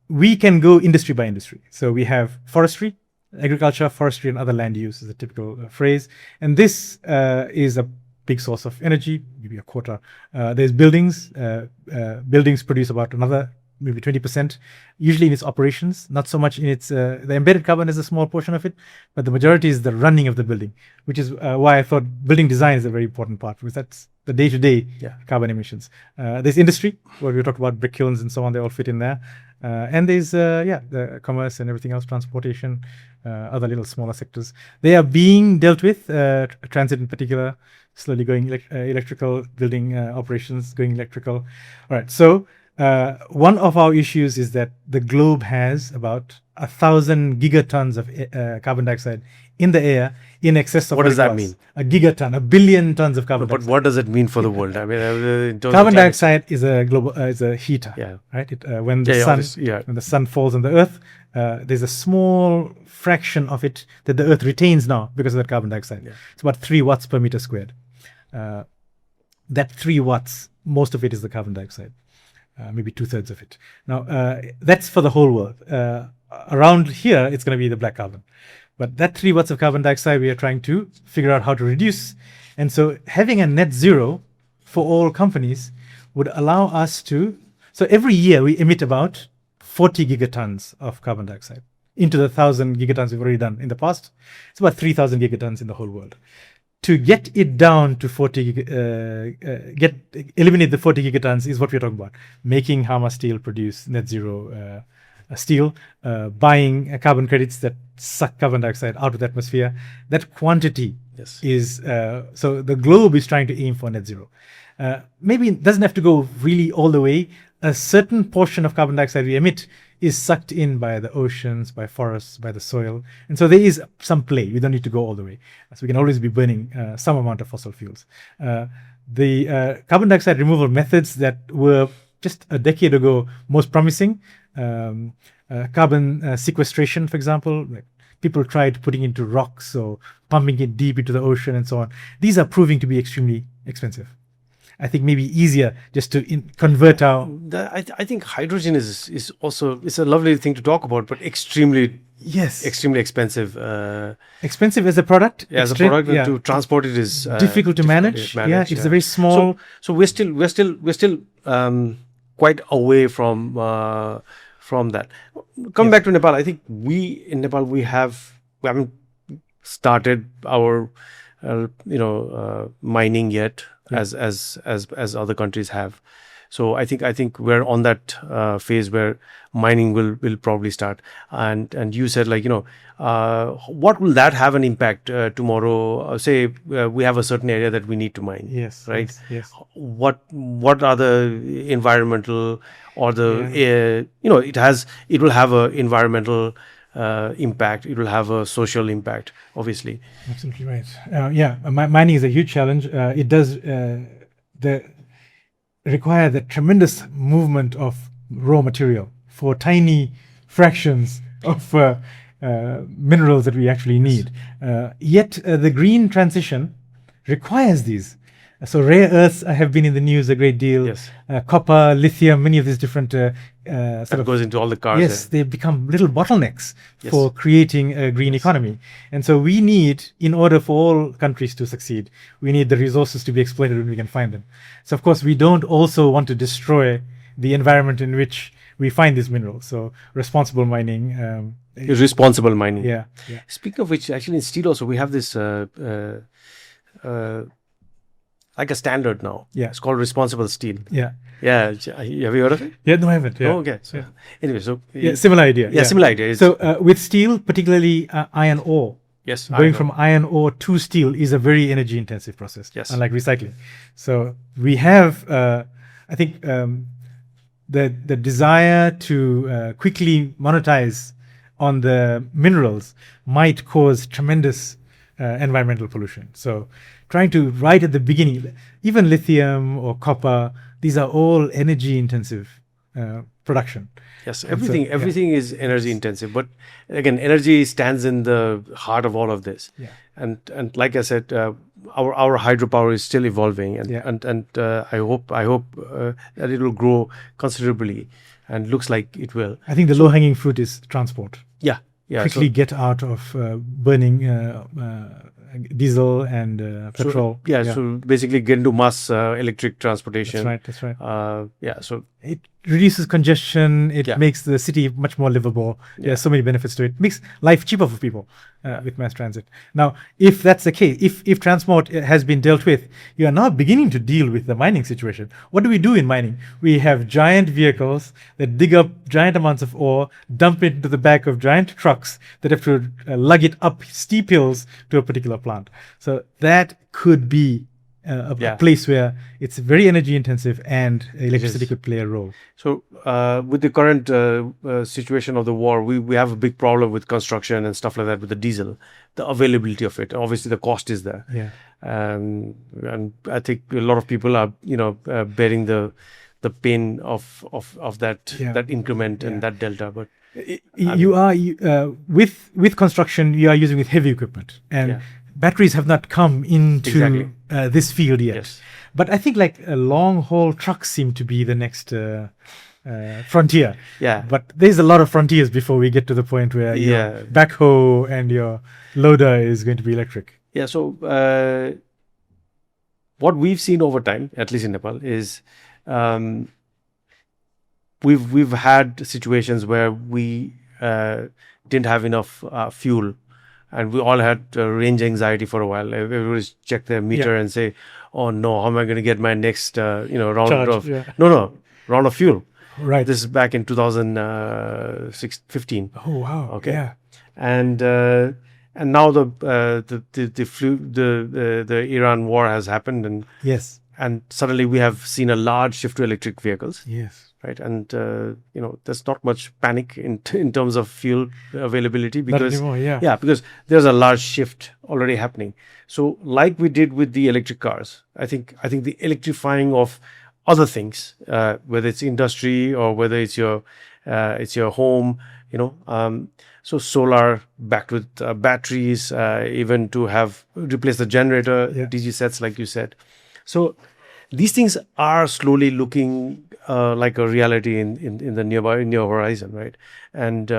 We can go industry by industry. So we have forestry, agriculture, forestry, and other land use is a typical phrase. And this is a big source of energy, maybe a quarter. There's buildings. Buildings produce about another maybe 20%, usually in its operations, not so much in its, the embedded carbon is a small portion of it, but the majority is the running of the building, which is why I thought building design is a very important part, because that's the day-to-day carbon emissions. There's industry, where we talked about brick kilns and so on, they all fit in there. And there's, the commerce and everything else, transportation, other little smaller sectors. They are being dealt with, transit in particular, slowly going electrical, building operations going electrical. All right, so one of our issues is that the globe has about 1,000 gigatons of carbon dioxide in the air in excess of
what does that mean?
A gigaton, 1 billion tons of carbon dioxide.
But what does it mean for the world? I mean,
carbon dioxide is a global is a heater, right? When the sun falls on the earth, there's a small fraction of it that the earth retains now because of that carbon dioxide. It's about 3 watts per meter squared. That 3 watts, most of it is the carbon dioxide. Maybe 2/3 of it. Now, that's for the whole world. Around here, it's going to be the black carbon. But that 3 watts of carbon dioxide, we are trying to figure out how to reduce. And so having a net zero for all companies would allow us to... So every year, we emit about 40 gigatons of carbon dioxide into the 1,000 gigatons we've already done in the past. It's about 3,000 gigatons in the whole world. To get it down to 40, eliminate the 40 gigatons is what we're talking about. Making Hammer Steel produce net zero steel, buying carbon credits that suck carbon dioxide out of the atmosphere. That quantity is, so the globe is trying to aim for net zero. Maybe it doesn't have to go really all the way. A certain portion of carbon dioxide we emit is sucked in by the oceans, by forests, by the soil. And so there is some play. We don't need to go all the way. So we can always be burning some amount of fossil fuels. The carbon dioxide removal methods that were just a decade ago most promising, carbon sequestration, for example, like People tried putting into rocks or pumping it deep into the ocean and so on. These are proving to be extremely expensive. I think maybe easier just to convert our.
I think hydrogen is also, it's a lovely thing to talk about, but extremely expensive.
Expensive as a product.
As a product, and to transport it is
difficult to manage. Yeah, it's a very small.
So we're still quite away from that. Coming back to Nepal, I think in Nepal we haven't started our mining yet as other countries have. So I think we're on that phase where mining will probably start. And you said, like, what will that have an impact tomorrow? Say we have a certain area that we need to mine.
Yes.
Right.
Yes.
What are the environmental or the it will have a environmental impact. It will have a social impact, obviously.
Absolutely right. Mining is a huge challenge. It does require the tremendous movement of raw material for tiny fractions of minerals that we actually need. Yet the green transition requires these. So rare earths have been in the news a great deal.
Yes.
Copper, lithium, many of these different
that goes into all the cars.
Yes, they become little bottlenecks for creating a green economy. And so we need, in order for all countries to succeed, we need the resources to be exploited when we can find them. So of course, we don't also want to destroy the environment in which we find these minerals. So responsible mining.
Responsible mining.
Yeah.
Speaking of which, actually in steel also, we have this like a standard now.
Yeah.
It's called responsible steel.
Yeah.
Yeah. Have you heard of it?
Yeah, no, I haven't. Yeah.
Oh, okay. So anyway, so
similar idea.
Yeah, similar idea.
So with steel, particularly iron ore.
Yes.
Going from iron ore to steel is a very energy intensive process.
Yes.
Unlike recycling. So we have, I think, the desire to quickly monetize on the minerals might cause tremendous environmental pollution. So trying to, right at the beginning, even lithium or copper, these are all energy intensive production.
Yes, everything is energy intensive. But again, energy stands in the heart of all of this.
Yeah.
And like I said, our hydropower is still evolving, and I hope that it will grow considerably, and looks like it will.
I think the low hanging fruit is transport.
Yeah.
Quickly get out of burning diesel and petrol.
So basically get into mass electric transportation.
That's right.
So
it reduces congestion. It makes the city much more livable. There are so many benefits to it. Makes life cheaper for people with mass transit. Now, if that's the case, if transport has been dealt with, you are now beginning to deal with the mining situation. What do we do in mining? We have giant vehicles that dig up giant amounts of ore, dump it into the back of giant trucks that have to lug it up steep hills to a particular plant. So that could be a place where it's very energy intensive and electricity could play a role.
So with the current situation of the war, we have a big problem with construction and stuff like that with the diesel, the availability of it. Obviously, the cost is there.
Yeah.
And I think a lot of people are bearing the pain of that increment and that delta. But
with construction, you are using with heavy equipment, and batteries have not come into this field yet.
Yes.
But I think like long haul trucks seem to be the next frontier.
Yeah.
But there's a lot of frontiers before we get to the point where your backhoe and your loader is going to be electric.
Yeah. So what we've seen over time, at least in Nepal, is we've had situations where we didn't have enough fuel. And we all had range anxiety for a while. Everybody's check their meter and say, "Oh no, how am I going to get my next round of round of fuel?"
Right.
This is back in 2015.
Oh wow.
Okay.
Yeah.
And now the Iran war has happened, and suddenly we have seen a large shift to electric vehicles.
Yes.
Right, and there's not much panic in terms of fuel availability because because there's a large shift already happening. So, like we did with the electric cars, I think the electrifying of other things, whether it's industry or whether it's your it's your home, so solar backed with batteries, even to have replace the generator,
Yeah.
DG sets, like you said. So these things are slowly looking like a reality in the near horizon, right? And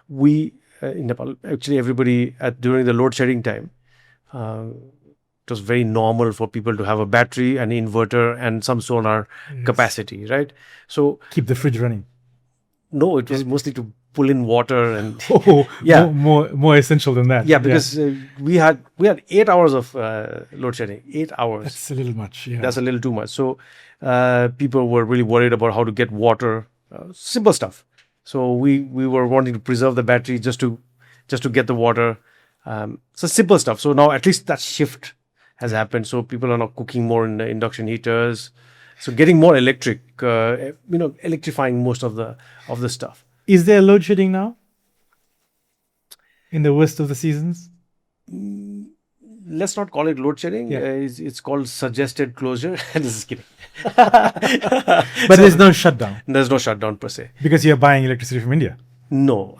we in Nepal, actually, everybody during the load shedding time, it was very normal for people to have a battery, an inverter, and some solar capacity, right? So
Keep the fridge running.
no, it was mostly to pull in water and
Oh,
Yeah.
more essential than that.
yeah, because we had 8 hours of load shedding, 8 hours.
That's a little much. Yeah.
That's a little too much. So people were really worried about how to get water, simple stuff. So we were wanting to preserve the battery just to get the water. So simple stuff. So now at least that shift has happened. So people are now cooking more in the induction heaters. So getting more electric, electrifying most of the stuff.
Is there load shedding now? In the worst of the seasons?
Let's not call it load shedding.
Yeah.
It's called suggested closure. This is kidding.
But there's no shutdown
There's no shutdown per se.
because you're buying electricity from India
No.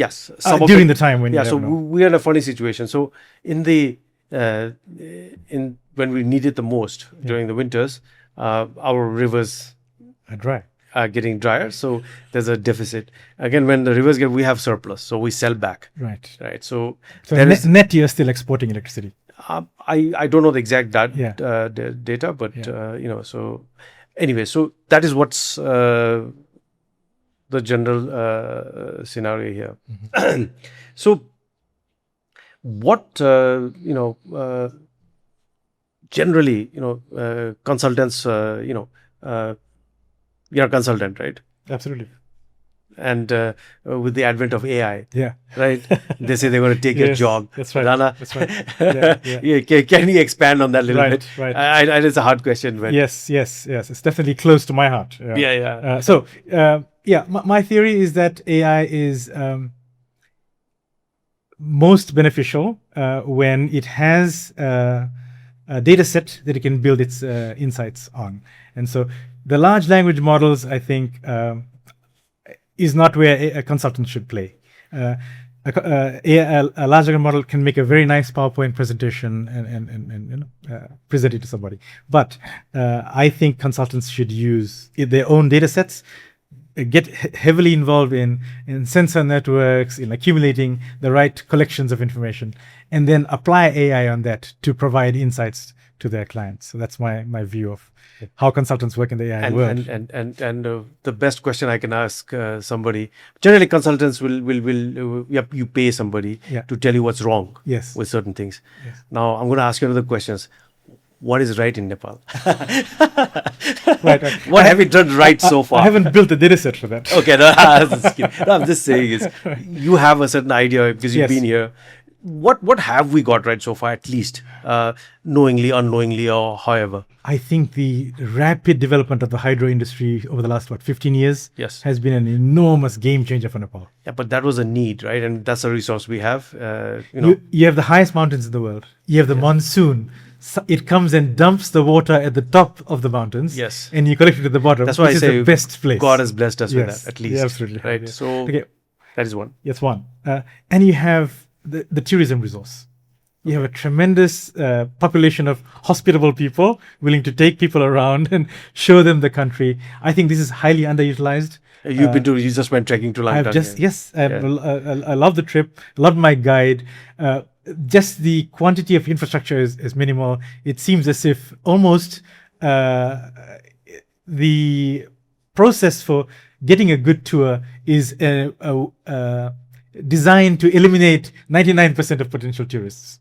Yes. Some of
during
them-
the time when
yeah.
you
So
have no.
we are in a funny situation. So in the when we need it the most during the winters, our rivers
Dry.
are getting drier. So there's a deficit. Again, when the rivers we have surplus, so we sell back.
Right.
Right. So
So
there is.
net you're still exporting electricity.
I don't know the exact
Yeah.
data, but
Yeah.
so anyway, so that is what's the general scenario here.
Mm-hmm.
So what generally consultants you're a consultant, right?
Absolutely.
And with the advent of AI,
Yeah.
right? They say they're going to take your
Yes,
job.
that's right,
Dana,
that's right. Yeah.
Can you expand on that a little
Right,
bit?
right.
It's a hard question, but
Yes. It's definitely close to my heart.
yeah.
My theory is that AI is most beneficial when it has a data set that it can build its insights on. And so the large language models, I think, is not where a consultant should play. A large language model can make a very nice PowerPoint presentation and present it to somebody. But I think consultants should use their own data sets, get heavily involved in sensor networks, in accumulating the right collections of information, and then apply AI on that to provide insights to their clients. So that's my view of how consultants work in the AI world.
And the best question I can ask somebody, generally consultants will you pay somebody
Yeah.
to tell you what's wrong
Yes.
with certain things.
Yes.
Now I'm going to ask you another questions. What is right in Nepal?
Right.
What have you done right so far?
I haven't built a data set for that.
Okay, no, I'm just saying is you have a certain idea because you've
Yes.
been here. What have we got right so far, at least knowingly, unknowingly, or however?
I think the rapid development of the hydro industry over the last 15 years
Yes.
has been an enormous game changer for Nepal.
Yeah, but that was a need, right? And that's a resource we have. You
You have the highest mountains in the world. You have the monsoon. So it comes and dumps the water at the top of the mountains.
Yes.
And you collect it at the bottom.
That's why
which
I
is
say
the best place.
God has blessed us with
Yes.
that, at least.
Yeah, absolutely.
Right.
Yeah.
So
Okay.
that is one.
That's one. And you have the tourism resource. You have a tremendous population of hospitable people willing to take people around and show them the country. I think this is highly underutilized.
You just went trekking to Langtan.
I've just
yeah.
I love the trip. Loved my guide. Just the quantity of infrastructure is minimal. It seems as if almost the process for getting a good tour is designed to eliminate 99% of potential tourists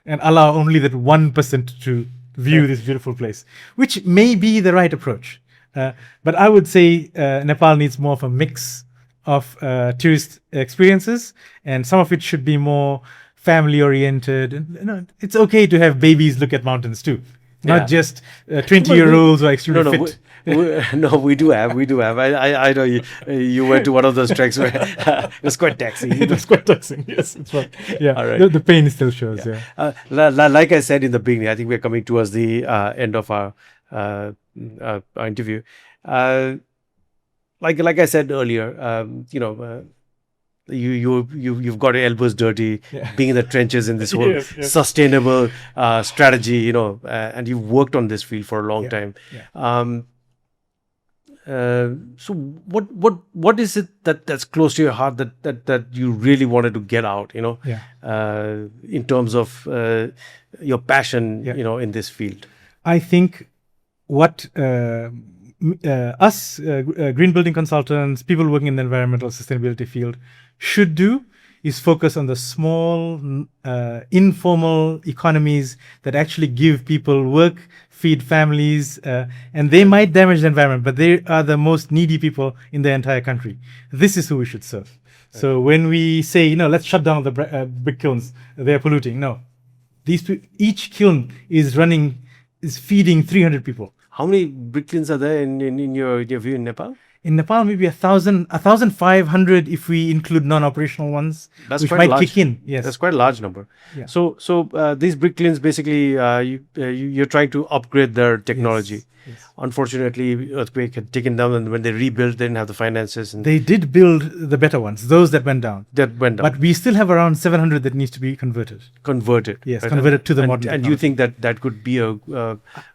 and allow only that 1% to view this beautiful place, which may be the right approach. But I would say Nepal needs more of a mix of tourist experiences, and some of it should be more family oriented. And, it's okay to have babies look at mountains too, not just 20-year-olds who are extremely fit.
We do have. I know you went to one of those treks where it was quite taxing.
It was quite taxing. Yes, it's right. Yeah,
All right.
the pain still shows. Yeah.
Like I said in the beginning, I think we're coming towards the end of our interview. like I said earlier, you've got your elbows dirty, being in the trenches in this whole
Yes, yes.
sustainable strategy, and you've worked on this field for a long time.
Yeah.
So what is it that's close to your heart that you really wanted to get out, in terms of your passion, in this field?
I think what us green building consultants, people working in the environmental sustainability field, should do is focus on the small, informal economies that actually give people work, feed families, and they might damage the environment, but they are the most needy people in the entire country. This is who we should serve. Right. So when we say, let's shut down the brick kilns, they're polluting. No, each kiln is feeding 300 people.
How many brick kilns are there in your view in Nepal?
In Nepal, maybe 1,500 if we include non-operational ones, which might kick in. Yes,
that's quite a large number.
Yeah.
So these brick kilns basically, you're trying to upgrade their technology.
Yes.
Unfortunately, earthquake had taken down, and when they rebuilt, they didn't have the finances. And
they did build the better ones, those that went down.
But
we still have around 700 that needs to be converted.
Yes,
right? Converted to the modern
technology. And you think that could be a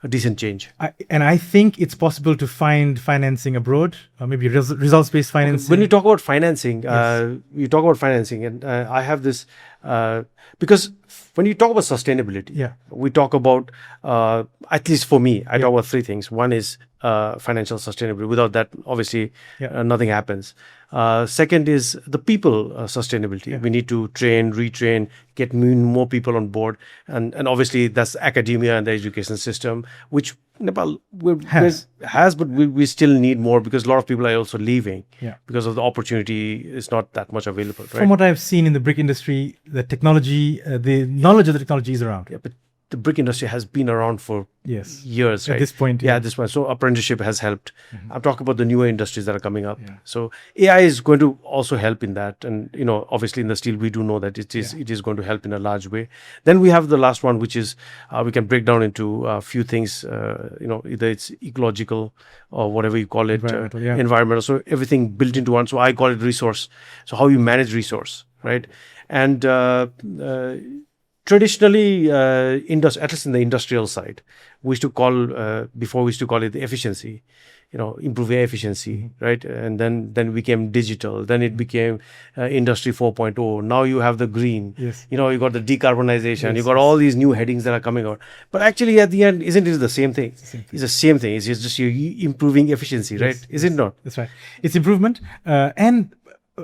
decent change?
I think it's possible to find financing abroad, or maybe results-based financing.
When you talk about financing, and I have this because when you talk about sustainability, we talk about, at least for me, I talk about three things. One is financial sustainability. Without that, obviously, nothing happens. Second is the people sustainability. Yeah. We need to train, retrain, get more people on board. And obviously, that's academia and the education system, which Nepal has, but we still need more because a lot of people are also leaving because of the opportunity is not that much available. Right?
From what I've seen in the brick industry, the technology, the knowledge of the technology is around.
Yeah, but the brick industry has been around for years, right?
At this point.
At this point. So apprenticeship has helped. Mm-hmm. I'm talking about the newer industries that are coming up. Yeah. So AI is going to also help in that. And, obviously in the steel, we do know that it is going to help in a large way. Then we have the last one, which is we can break down into a few things, either it's ecological or whatever you call it, environmental. So everything built into one. So I call it resource. So how you manage resource, right? And traditionally, at least in the industrial side, we used to call it the efficiency, improve air efficiency, right? And then it became digital. Then it became Industry 4.0. Now you have the green.
Yes.
You got the decarbonization. You got all these new headings that are coming out. But actually, at the end, isn't it the same thing? It's the same thing. It's just you improving efficiency, right? Is it not?
That's right. It's improvement and.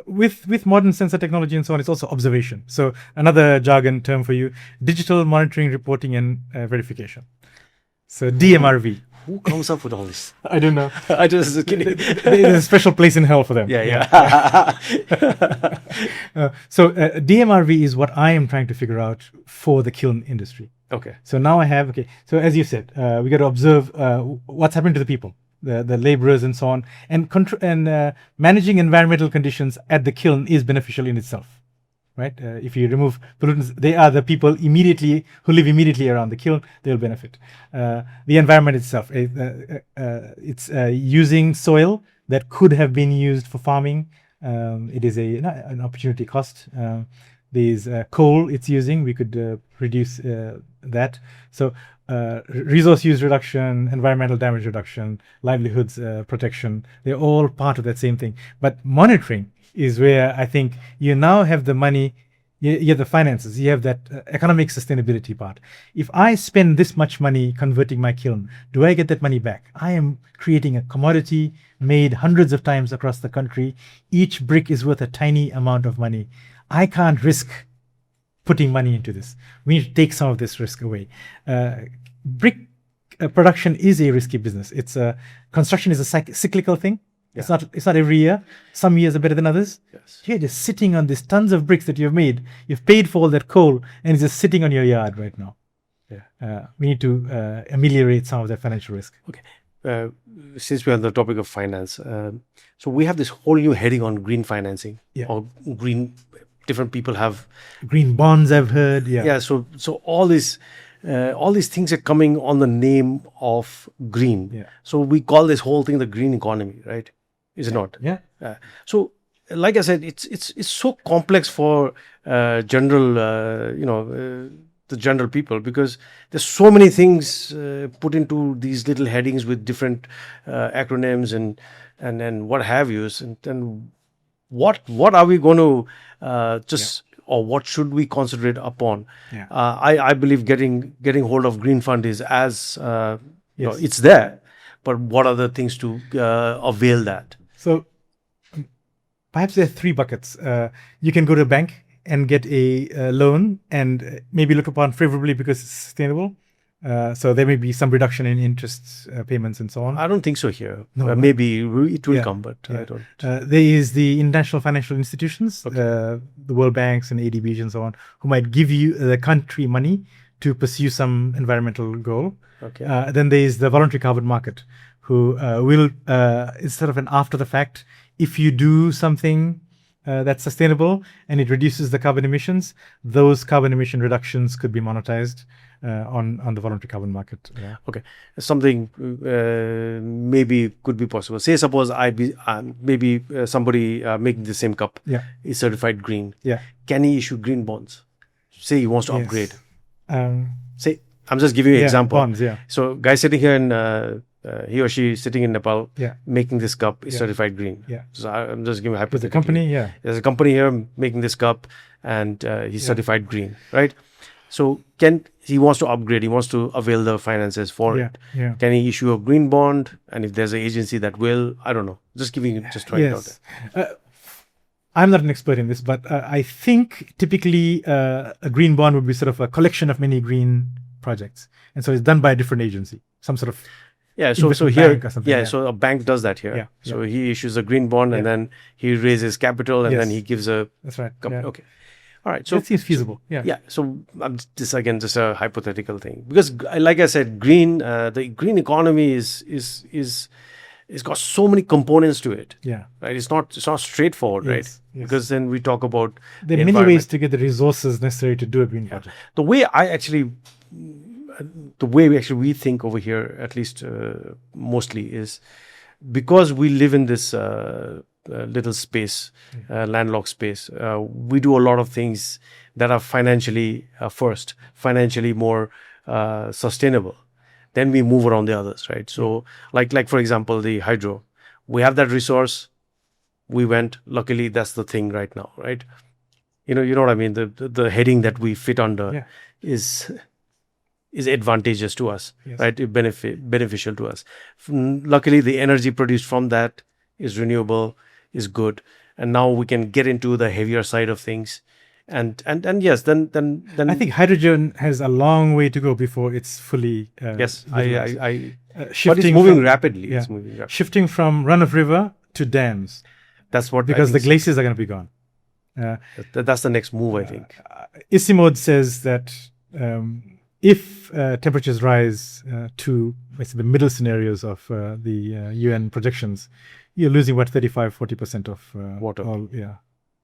With modern sensor technology and so on, it's also observation. So another jargon term for you, digital monitoring, reporting, and verification. So DMRV.
Who comes up with all this?
I don't know.
I just kidding.
There's a special place in hell for them. So DMRV is what I am trying to figure out for the kiln industry.
Okay.
So now I have, so as you said, we got to observe what's happening to the people. The laborers and so on, and managing environmental conditions at the kiln is beneficial in itself, right? If you remove pollutants, they are the people who live immediately around the kiln. They'll benefit. The environment itself, it's using soil that could have been used for farming. It is an opportunity cost. There's coal it's using. We could reduce that. So. Resource use reduction, environmental damage reduction, livelihoods protection, they're all part of that same thing. But monitoring is where I think you now have the money, you have the finances, you have that economic sustainability part. If I spend this much money converting my kiln, do I get that money back? I am creating a commodity made hundreds of times across the country. Each brick is worth a tiny amount of money. I can't risk putting money into this. We need to take some of this risk away. Brick production is a risky business. Construction is a cyclical thing. Yeah. It's not every year. Some years are better than others.
Yes.
You're just sitting on these tons of bricks that you've made. You've paid for all that coal, and it's just sitting on your yard right now. Yeah. We need to ameliorate some of that financial risk.
Okay. Since we're on the topic of finance, so we have this whole new heading on green financing or green. Different people have
green bonds. I've heard.
Yeah. So all these things are coming on the name of green.
Yeah.
So we call this whole thing the green economy, right? is it not?
Yeah.
So, like I said, it's so complex for general, the general people, because there's so many things put into these little headings with different acronyms and what have yous, and what are we going to or what should we concentrate upon?
Yeah.
I believe getting hold of green fund is as
Yes.
it's there, but what are the things to avail that?
So perhaps there are three buckets. You can go to a bank and get a loan and maybe look upon favorably because it's sustainable. So there may be some reduction in interest payments and so on.
I don't think so here.
No,
maybe it will
Yeah,
come, but I
yeah.
don't.
There is the international financial institutions,
Okay.
the World Banks and ADBs and so on, who might give you the country money to pursue some environmental goal.
Okay.
Then there is the voluntary carbon market, who will, it's sort of an after the fact, if you do something that's sustainable and it reduces the carbon emissions, those carbon emission reductions could be monetized on the voluntary carbon market. Yeah.
Okay, something maybe could be possible. Say, suppose I be maybe somebody making the same cup
Yeah.
is certified green.
Yeah.
Can he issue green bonds? Say he wants to
Yes.
upgrade.
Um,
Say, I'm just giving you an
yeah,
example.
bonds, yeah.
So, guy sitting here in he or she sitting in Nepal,
Yeah.
making this cup is
Yeah.
certified green.
Yeah.
So I'm just giving
With
hypothetically.
the company, yeah.
There's a company here making this cup, and he's certified green, right? So he wants to upgrade, he wants to avail the finances for
Yeah,
it.
yeah.
Can he issue a green bond? And if there's an agency that will, I don't know. Just trying it out
Yes. I'm not an expert in this, but I think typically a green bond would be sort of a collection of many green projects. And so it's done by a different agency, some sort of
there. Yeah, so
investment
here,
bank or something, yeah.
so a bank does that here.
Yeah,
So he issues a green bond, and
Yeah.
then he raises capital, and
Yes.
then he gives a
That's right.
company.
Yeah.
Okay, all right. So
That seems feasible. Yeah.
Yeah, so this again just a hypothetical thing, because like I said, the green economy is it's got so many components to it,
Yeah.
right? It's not straightforward, right?
Yes, yes.
Because then we talk about
There
the
are many
environment.
ways to get the resources necessary to do a green project.
The way we think over here, at least mostly, is because we live in this little space, landlocked space. We do a lot of things that are financially financially more sustainable. Then we move around the others, right? So, like for example, the hydro, we have that resource. We went. Luckily, that's the thing right now, right? You know what I mean. The heading that we fit under
Yeah.
is advantageous to us,
Yes.
right? Beneficial to us. Luckily, the energy produced from that is renewable, is good, and now we can get into the heavier side of things. And yes, then
I think hydrogen has a long way to go before it's fully
yes,
utilized.
but it's
Shifting
moving
from-
rapidly.
yeah.
It's moving rapidly.
Shifting from run of river to dams,
That's what
because
I
the
think
glaciers are going to be gone.
that's the next move, I think.
Isimod says that if temperatures rise to the middle scenarios of the UN projections, you're losing 35-40% of
Water.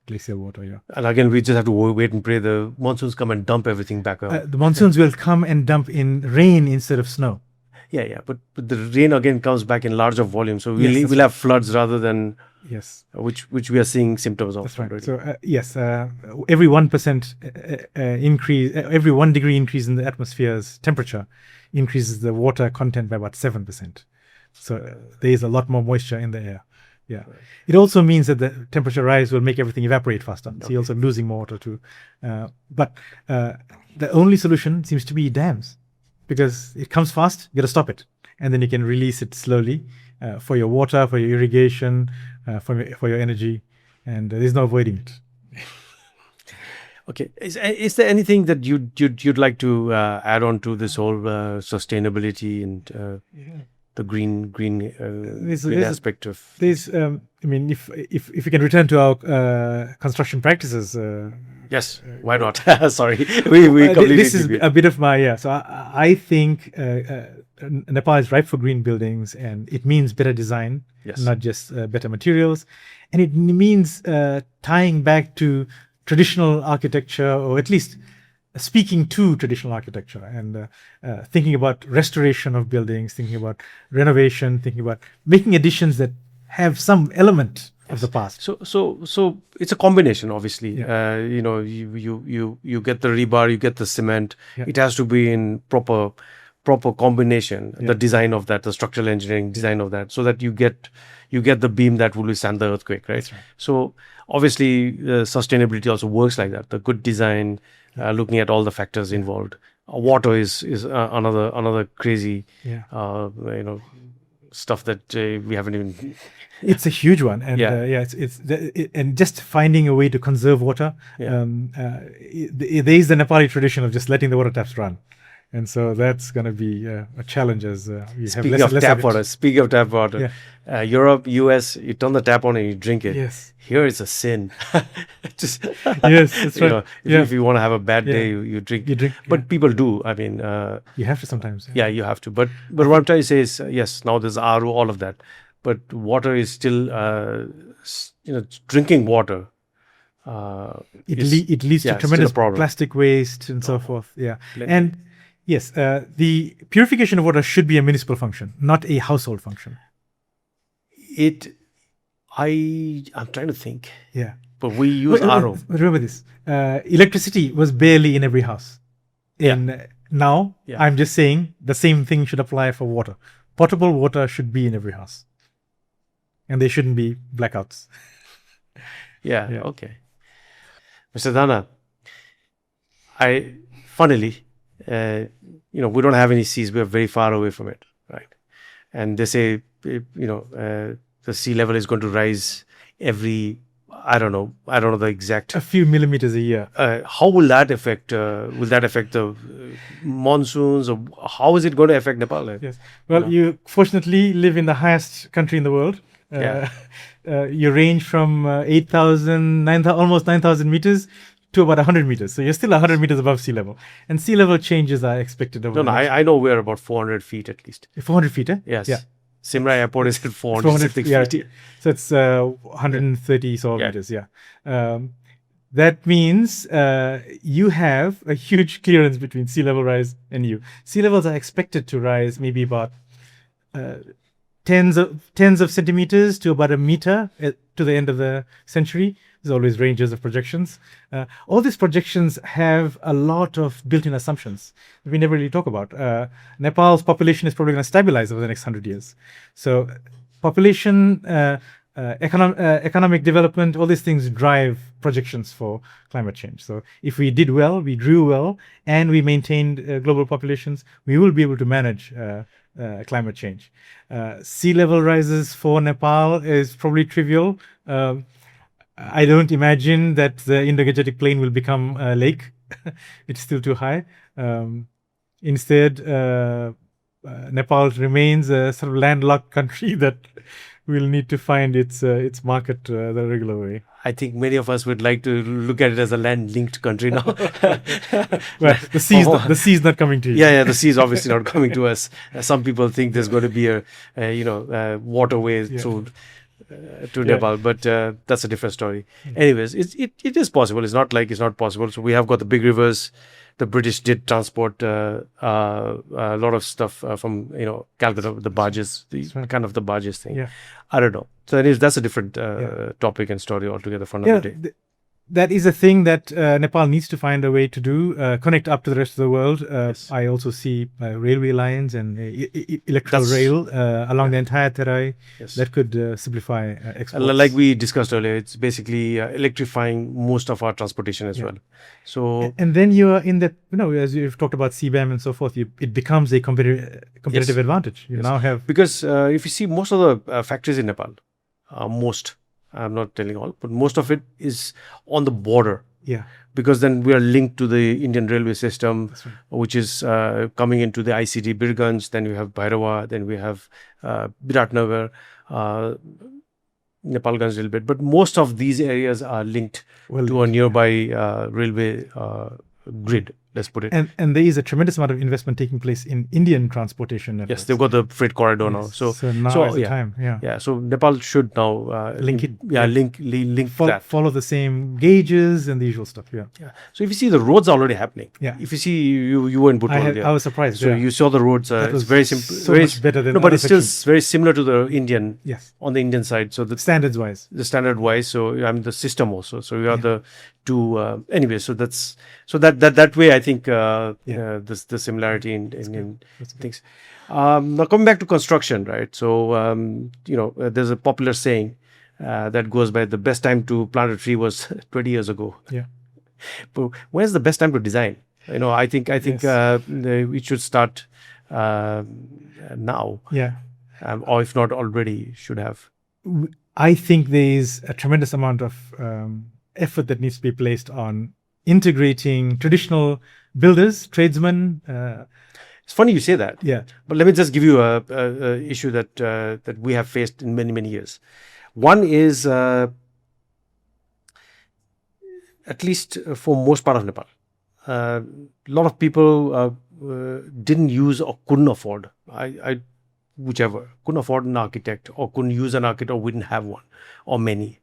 Glacier water. Yeah.
And again, we just have to wait and pray the monsoons come and dump everything back out.
The monsoons will come and dump in rain instead of snow.
Yeah, but the rain again comes back in larger volume, so
Yes, that's
we'll have floods rather than
Yes.
which we are seeing symptoms of.
That's right.
already.
So yes, every 1% increase, every 1 degree increase in the atmosphere's temperature increases the water content by about 7%. So there is a lot more moisture in the air. Yeah.
Right.
It also means that the temperature rise will make everything evaporate faster. So you're also losing more water too. But the only solution seems to be dams, because it comes fast, you got to stop it, and then you can release it slowly for your water, for your irrigation, for your energy, and there's no avoiding it.
Okay, is there anything that you'd like to add on to this whole sustainability and the green aspect of?
There's, I mean, if we can return to our construction practices.
Yes, why not? Sorry, we completely
this is
agree.
a bit of my So I think Nepal is ripe for green buildings, and it means better design,
Yes.
not just better materials, and it means tying back to traditional architecture, or at least speaking to traditional architecture, and thinking about restoration of buildings, thinking about renovation, thinking about making additions that have some element of the past.
So it's a combination, obviously.
Yeah.
You get the rebar, you get the cement.
Yeah.
It has to be in proper combination.
Yeah.
The design of that, the structural engineering design of that, so that you get the beam that will withstand the earthquake, right?
That's right.
So obviously, sustainability also works like that. The good design, looking at all the factors involved. Water is another crazy,
Yeah.
stuff that we haven't even.
It's a huge one, and and just finding a way to conserve water.
Yeah.
There is the Nepali tradition of just letting the water taps run, and so that's going to be a challenge as we
Speaking
have less
of tap
it.
water, Europe, US, you turn the tap on and you drink it.
Yes.
Here it's a sin. Just
Yes, that's right.
if you want to have a bad day, you drink.
You drink,
But people do. I mean,
You have to sometimes.
yeah, you have to. But what I'm trying to say is, yes, now there's RO, all of that, but water is still, drinking water.
It leads to
still a
tremendous
problem.
plastic waste and so forth. Yeah, and yes, the purification of water should be a municipal function, not a household function.
I'm trying to think.
Yeah,
but we use RO.
Remember this: electricity was barely in every house. Now, I'm just saying the same thing should apply for water. Potable water should be in every house, and there shouldn't be blackouts.
Yeah. Okay. Mr. Dana, funnily, we don't have any seas. We're very far away from it, right? And they say, the sea level is going to rise every, I don't know the exact.
A few millimeters a year.
How will that affect? Will that affect the monsoons, or how is it going to affect Nepal?
Yes. Well, you fortunately live in the highest country in the world. You range from 8,000, almost 9,000 meters to about 100 meters. So you're still 100 meters above sea level. And sea level changes are expected over
I know we're about 400 feet at least.
400 feet, eh?
Yes.
Yeah.
Simra Airport is at 460 feet.
So it's 130 meters, that means you have a huge clearance between sea level rise and you. Sea levels are expected to rise maybe about tens of centimeters to about a meter to the end of the century. There's always ranges of projections. All these projections have a lot of built-in assumptions that we never really talk about. Nepal's population is probably going to stabilize over the next 100 years. So population, economic development, all these things drive projections for climate change. So if we did well, we grew well, and we maintained global populations, we will be able to manage climate change. Sea level rises for Nepal is probably trivial. I don't imagine that the Indo-Gangetic Plain will become a lake. It's still too high. Instead, Nepal remains a sort of landlocked country that will need to find its market the regular way.
I think many of us would like to look at it as a land-linked country now.
Well, the sea's not coming to you.
Yeah, the sea is obviously not coming to us. Some people think there's going to be a waterway through to Nepal, but that's a different story. Anyways, it is possible. It's not like it's not possible. So we have got the big rivers. The British did transport a lot of stuff from Calcutta, the barges, kind of the barges thing.
Yeah.
I don't know. So anyways, that's a different topic and story altogether for another day.
That is a thing that Nepal needs to find a way to do, connect up to the rest of the world. I also see railway lines and electrical rail along the entire Terai. That could simplify exports.
Like we discussed earlier, it's basically electrifying most of our transportation as well. So
and then you are in that, as you've talked about CBAM and so forth, it becomes a competitive advantage. You now have...
Because if you see most of the factories in Nepal, I'm not telling all, but most of it is on the border.
Yeah.
Because then we are linked to the Indian railway system, which is coming into the ICD Birganj. Then we have Bhairava. Then we have Biratnagar, Nepalganj a little bit. But most of these areas are linked to a nearby railway grid, Let's put it.
And there is a tremendous amount of investment taking place in Indian transportation networks.
Yes, they've got the freight corridor now.
So now is the time.
Yeah. So Nepal should now
link it.
Link that.
Follow the same gauges and the usual stuff. Yeah.
So if you see, the roads are already happening.
Yeah.
If you see, you were in Butwal.
I was surprised.
So you saw the roads. It's very simple.
So much better than.
No, but it's still very similar to the Indian.
Yes.
On the Indian side, so the
standards wise.
So I mean the system also. So you are the two. Anyway, so that way I think the similarity in things. Now coming back to construction, right? So there's a popular saying that goes by: the best time to plant a tree was 20 years ago.
Yeah.
But when's the best time to design? I think we should start now.
Yeah.
Or if not already, should have.
I think there is a tremendous amount of effort that needs to be placed on integrating traditional builders, tradesmen.
It's funny you say that.
Yeah.
But let me just give you a issue that we have faced in many, many years. One is, at least for most part of Nepal, a lot of people didn't use or couldn't afford. Whichever, couldn't afford an architect or couldn't use an architect or we didn't have one or many,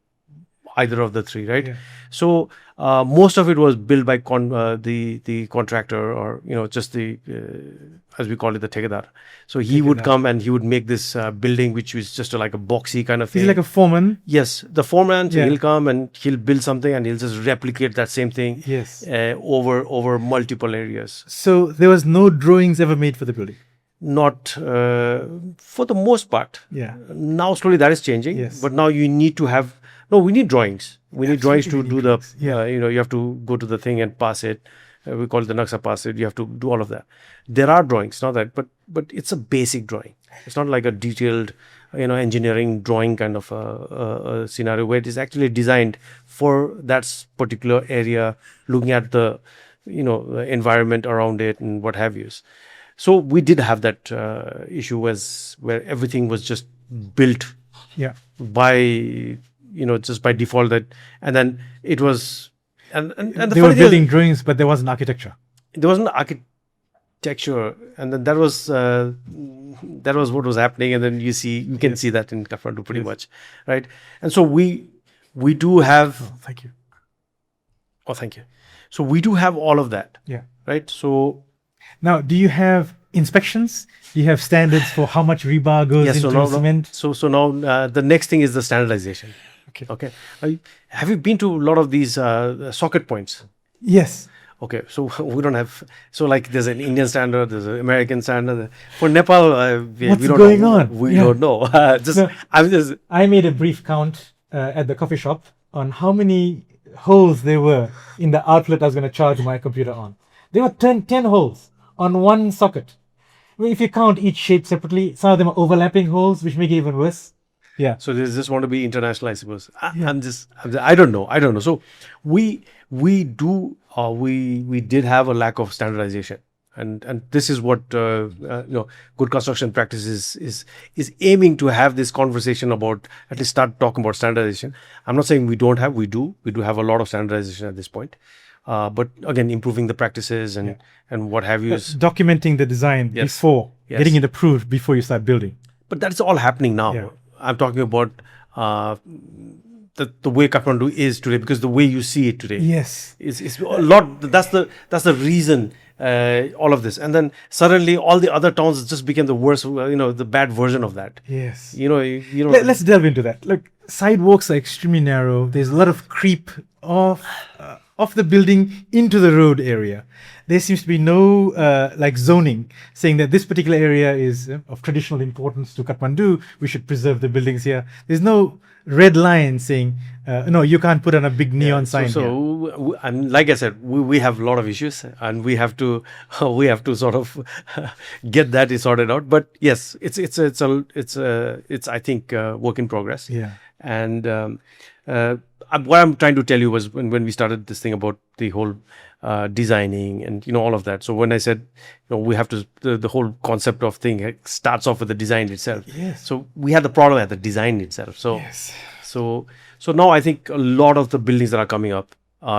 either of the three, right?
Yeah.
So most of it was built by the contractor or just the as we call it, the Thekadar. So he would come and he would make this building which was just like a boxy kind of thing.
He's like a foreman.
Yes, the foreman. So he'll come and he'll build something and he'll just replicate that same thing.
Yes.
Over multiple areas.
So there was no drawings ever made for the building.
Not for the most part.
Yeah.
Now slowly that is changing.
Yes.
But now you need to have. No, we need drawings. We need drawings to do the.
Yeah.
You have to go to the thing and pass it. We call it the Naksha pass it. You have to do all of that. There are drawings, not that, but it's a basic drawing. It's not like a detailed, engineering drawing kind of a scenario where it is actually designed for that particular area, looking at the, the environment around it and what have you. So we did have that issue where everything was just built by, just by default and then it was, and
they were building drawings, but there wasn't architecture.
There wasn't architecture, and then that was what was happening, and then you can see that in Kathmandu pretty much, right? And so we do have.
Oh, thank you.
Oh, thank you. So we do have all of that.
Yeah.
Right. So.
Now, do you have inspections? Do you have standards for how much rebar goes into cement?
So now the next thing is the standardization. Okay. Have you been to a lot of these socket points?
Yes.
Okay. So we don't have. So like there's an Indian standard, there's an American standard. For Nepal,
what's
we don't
going
know.
on?
We don't know.
I made a brief count at the coffee shop on how many holes there were in the outlet I was going to charge my computer on. There were 10 holes on one socket. I mean, if you count each shape separately, some of them are overlapping holes, which make it even worse. Yeah.
So they just want to be international, I suppose. I don't know. So we did have a lack of standardization, and this is what good construction practice is aiming to have this conversation about. At least start talking about standardization. I'm not saying we don't have. We do have a lot of standardization at this point. But again, improving the practices and what have you.
Documenting the design before, getting it approved before you start building.
But that's all happening now. Yeah. I'm talking about the way Kathmandu is today, because the way you see it today.
Yes.
Is a lot. That's the reason. All of this, and then suddenly all the other towns just became the worst. The bad version of that.
Yes.
Let's
delve into that. Look, sidewalks are extremely narrow. There's a lot of creep off the building into the road area. There seems to be no zoning saying that this particular area is of traditional importance to Kathmandu. We should preserve the buildings here. There's no red line saying no, you can't put on a big neon sign.
So and like I said, we have a lot of issues, and we have to sort of get that sorted out. But yes, it's I think work in progress.
Yeah.
And what I'm trying to tell you was when we started this thing about the whole designing and all of that. So when I said we have to the whole concept of thing starts off with the design itself.
Yes.
So we had the problem at the design itself. So
yes.
So now I think a lot of the buildings that are coming up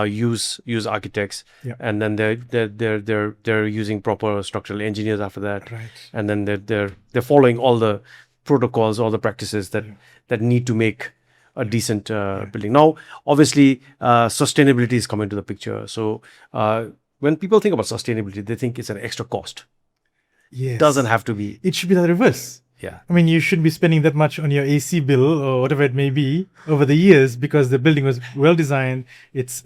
use architects, and then they're using proper structural engineers after that,
Right.
and then they're following all the protocols, all the practices that need to make a decent building. Now, obviously, sustainability is coming to the picture. So when people think about sustainability, they think it's an extra cost.
Yes.
Doesn't have to be.
It should be the reverse.
Yeah.
I mean, you shouldn't be spending that much on your AC bill or whatever it may be over the years because the building was well designed. Its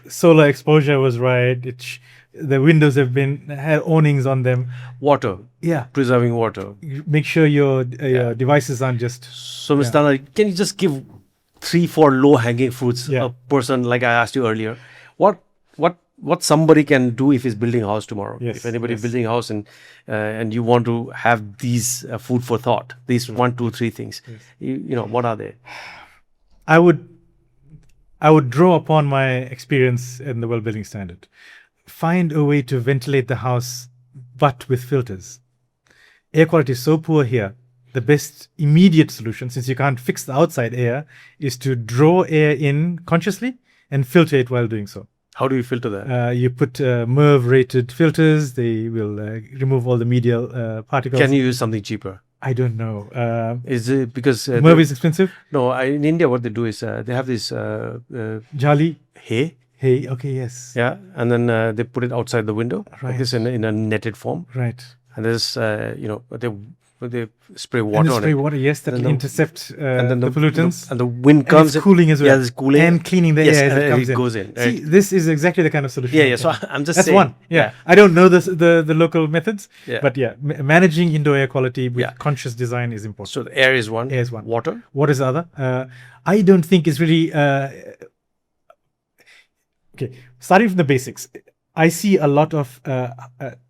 solar exposure was right. The windows had awnings on them.
Water.
Yeah.
Preserving water.
Make sure your devices aren't just.
So, Ms. Dana, can you just give 3-4 low-hanging fruits a person like I asked you earlier? What somebody can do if he's building a house tomorrow?
Yes,
if anybody building a house and you want to have these food for thought, these 1, 2, 3 things, what are they?
I would draw upon my experience in the World Building Standard. Find a way to ventilate the house, but with filters. Air quality is so poor here. The best immediate solution, since you can't fix the outside air, is to draw air in consciously and filter it while doing so.
How do you filter that?
You put MERV-rated filters. They will remove all the medial particles.
Can you use something cheaper?
I don't know.
Is it because
MERV is expensive?
No, in India, what they do is they have this
Jali.
hay.
Hay. Okay. Yes.
Yeah, and then they put it outside the window,
Right.
like this in a netted form.
Right.
And there's they spray water
And the
on
spray
it.
water, yes, that
And
will
then
intercept
and then
the pollutants.
and the wind
And
comes.
it's cooling as well.
Yeah, there's cooling
and cleaning the
Yes,
air as
and
it comes
it
in.
goes in,
See,
right.
this is exactly the kind of solution.
Yeah,
I
yeah.
think.
So I'm just
That's
saying.
one. Yeah. I don't know the local methods,
Yeah.
but managing indoor air quality with
Yeah.
conscious design is important.
So the air is one.
Air is one.
Water.
What is the other? I don't think it's really. Okay, starting from the basics, I see a lot of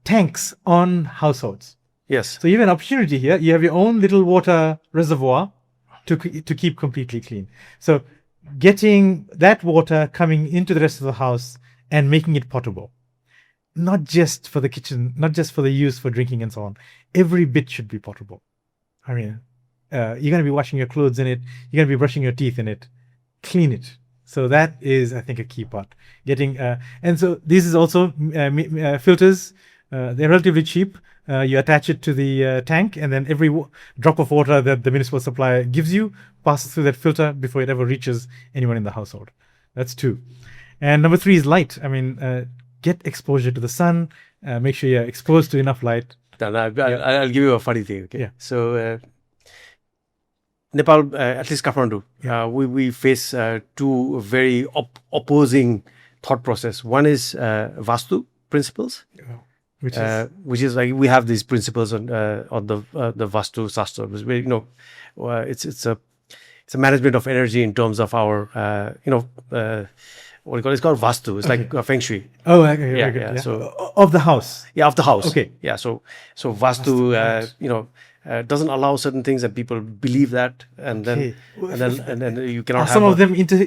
tanks on households.
Yes.
So you have an opportunity here. You have your own little water reservoir to keep completely clean. So getting that water coming into the rest of the house and making it potable, not just for the kitchen, not just for the use for drinking and so on. Every bit should be potable. I mean, you're going to be washing your clothes in it. You're going to be brushing your teeth in it. Clean it. So that is, I think, a key part. Getting and so this is also filters. They're relatively cheap. You attach it to the tank, and then every drop of water that the municipal supply gives you passes through that filter before it ever reaches anyone in the household. That's 2. And number 3 is light. I mean, get exposure to the sun. Make sure you're exposed to enough light.
I'll give you a funny thing. Okay.
Yeah.
So Nepal, at least Kathmandu, we face 2 very opposing thought process. One is Vastu principles.
Which
is like we have these principles on the Vastu Shastra, where it's a management of energy in terms of our what do you call it? It's called Vastu. It's like Feng Shui.
Oh, okay, very
Yeah,
good.
yeah, so-
of the house.
Yeah, of the house.
Okay.
Yeah, so Vastu, doesn't allow certain things, and people believe that, and
Okay.
then you cannot have
Some of them into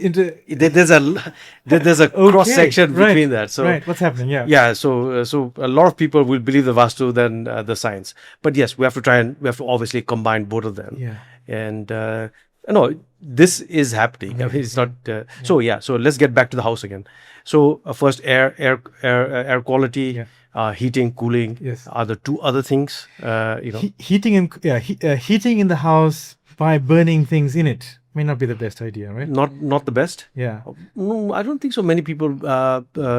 there's a cross section
right,
between that. So
right, what's happening?
yeah, so a lot of people will believe the Vastu than the science. But yes, we have to obviously combine both of them.
Yeah.
And this is happening. I mean, it's not. So let's get back to the house again. So first, air quality, heating, cooling.
Yes.
Are the 2 other things.
Heating in the house by burning things in it may not be the best idea, right?
Not the best.
Yeah.
No, I don't think so. Many people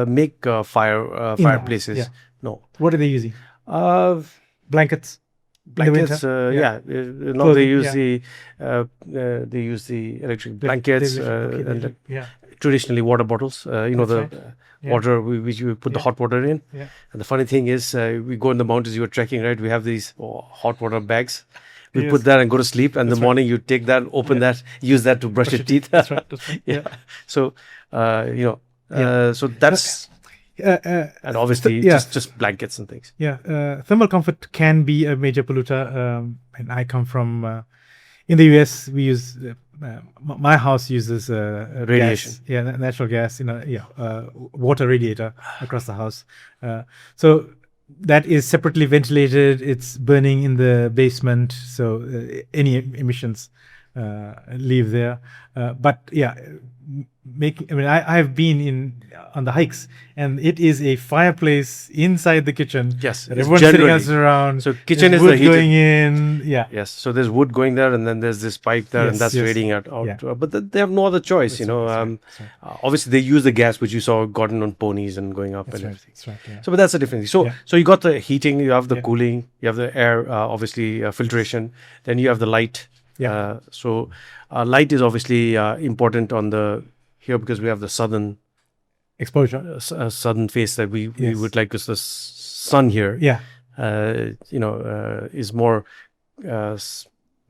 make fireplaces.
Yeah.
No.
What are they using? Blankets.
Blankets.
Yeah.
Now they use
yeah.
they use the electric blankets and
yeah.
traditionally water bottles.
That's right. Yeah.
Water which you put the hot water in.
Yeah.
And the funny thing is, we go in the mountains. You were trekking, right? We have these hot water bags. We
Yes.
put that and go to sleep. And in the morning, you take that, open that, use that to brush your teeth.
That's right. That's right.
Yeah. So so that's and obviously just blankets and things.
Yeah, thermal comfort can be a major polluter. And I come from in the US. We use my house uses
Radiation.
gas, natural gas. Water radiator across the house. So that is separately ventilated. It's burning in the basement. So any emissions live there. But yeah, I've been on the hikes, and it is a fireplace inside the kitchen.
Yes,
that
it's
everyone's sitting
generally.
us around.
So kitchen
There's
is the
wood
heated.
going in. Yeah.
Yes, so there's wood going there, and then there's this pipe there, and
Yes,
that's
yes.
radiating out.
Yeah.
But they have no other choice,
That's right, that's right.
Obviously, they use the gas, which you saw gotten on ponies and going up
That's
and
right.
everything.
That's right. Yeah.
So, but that's a different thing. So,
Yeah.
so you got the heating, you have the
Yeah.
cooling, you have the air, obviously filtration. Then you have the light.
Yeah.
So, light is obviously important on the here because we have the southern
Exposure.
southern face that we
Yes.
would like because the sun here.
Yeah.
Is more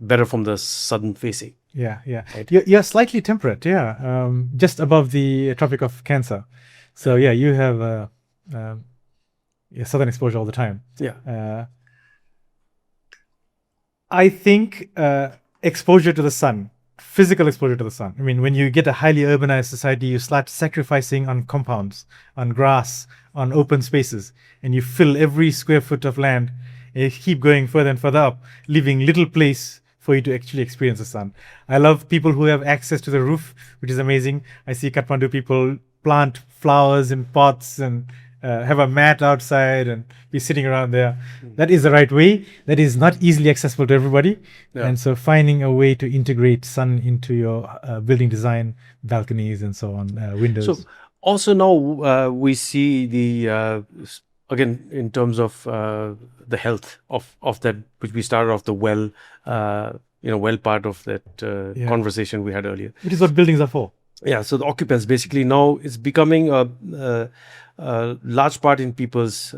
better from the southern facing.
Yeah. Yeah.
Right.
You're slightly temperate. Yeah. Just above the Tropic of Cancer. So yeah, you have southern exposure all the time.
Yeah.
I think exposure to the sun, physical exposure to the sun. I mean, when you get a highly urbanized society, you start sacrificing on compounds, on grass, on open spaces, and you fill every square foot of land, and you keep going further and further up, leaving little place for you to actually experience the sun. I love people who have access to the roof, which is amazing. I see Kathmandu people plant flowers in pots and have a mat outside and be sitting around there. That is the right way. That is not easily accessible to everybody.
Yeah.
And so finding a way to integrate sun into your building design, balconies and so on, windows.
So also now we see the again in terms of the health of that, which we started off the well part of that
Yeah.
conversation we had earlier.
it is what buildings are for.
Yeah, so the occupants basically now it's becoming a large part in people's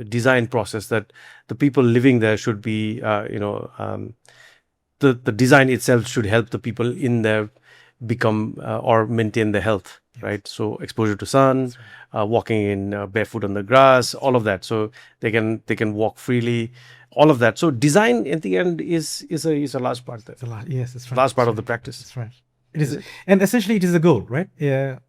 design process that the people living there should be, the design itself should help the people in there become or maintain their health, right? So exposure to sun, walking in barefoot on the grass, all of that. So they can walk freely, all of that. So design at the end is a large part there.
It's a lot. Yes, that's right.
Large part
That's
of the
right.
practice.
That's right. It is, and essentially it is a goal, right?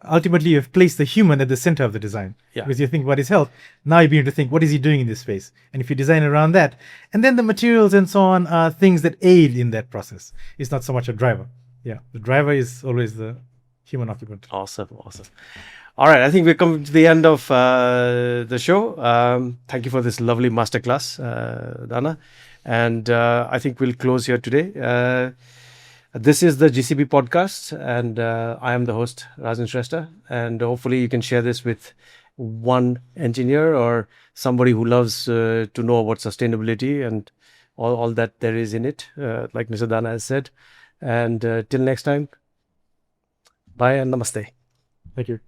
Ultimately, you've placed the human at the center of the design.
Yeah.
Because you think about his health. Now you begin to think, what is he doing in this space? And if you design around that, and then the materials and so on are things that aid in that process. It's not so much a driver. Yeah, the driver is always the human occupant.
Awesome. All right, I think we're coming to the end of the show. Thank you for this lovely masterclass, Dana. And I think we'll close here today. This is the GCP Podcast, and I am the host, Rajan Shrestha. And hopefully you can share this with one engineer or somebody who loves to know about sustainability and all that there is in it, like Mr. Dana has said. And till next time, bye and namaste.
Thank you.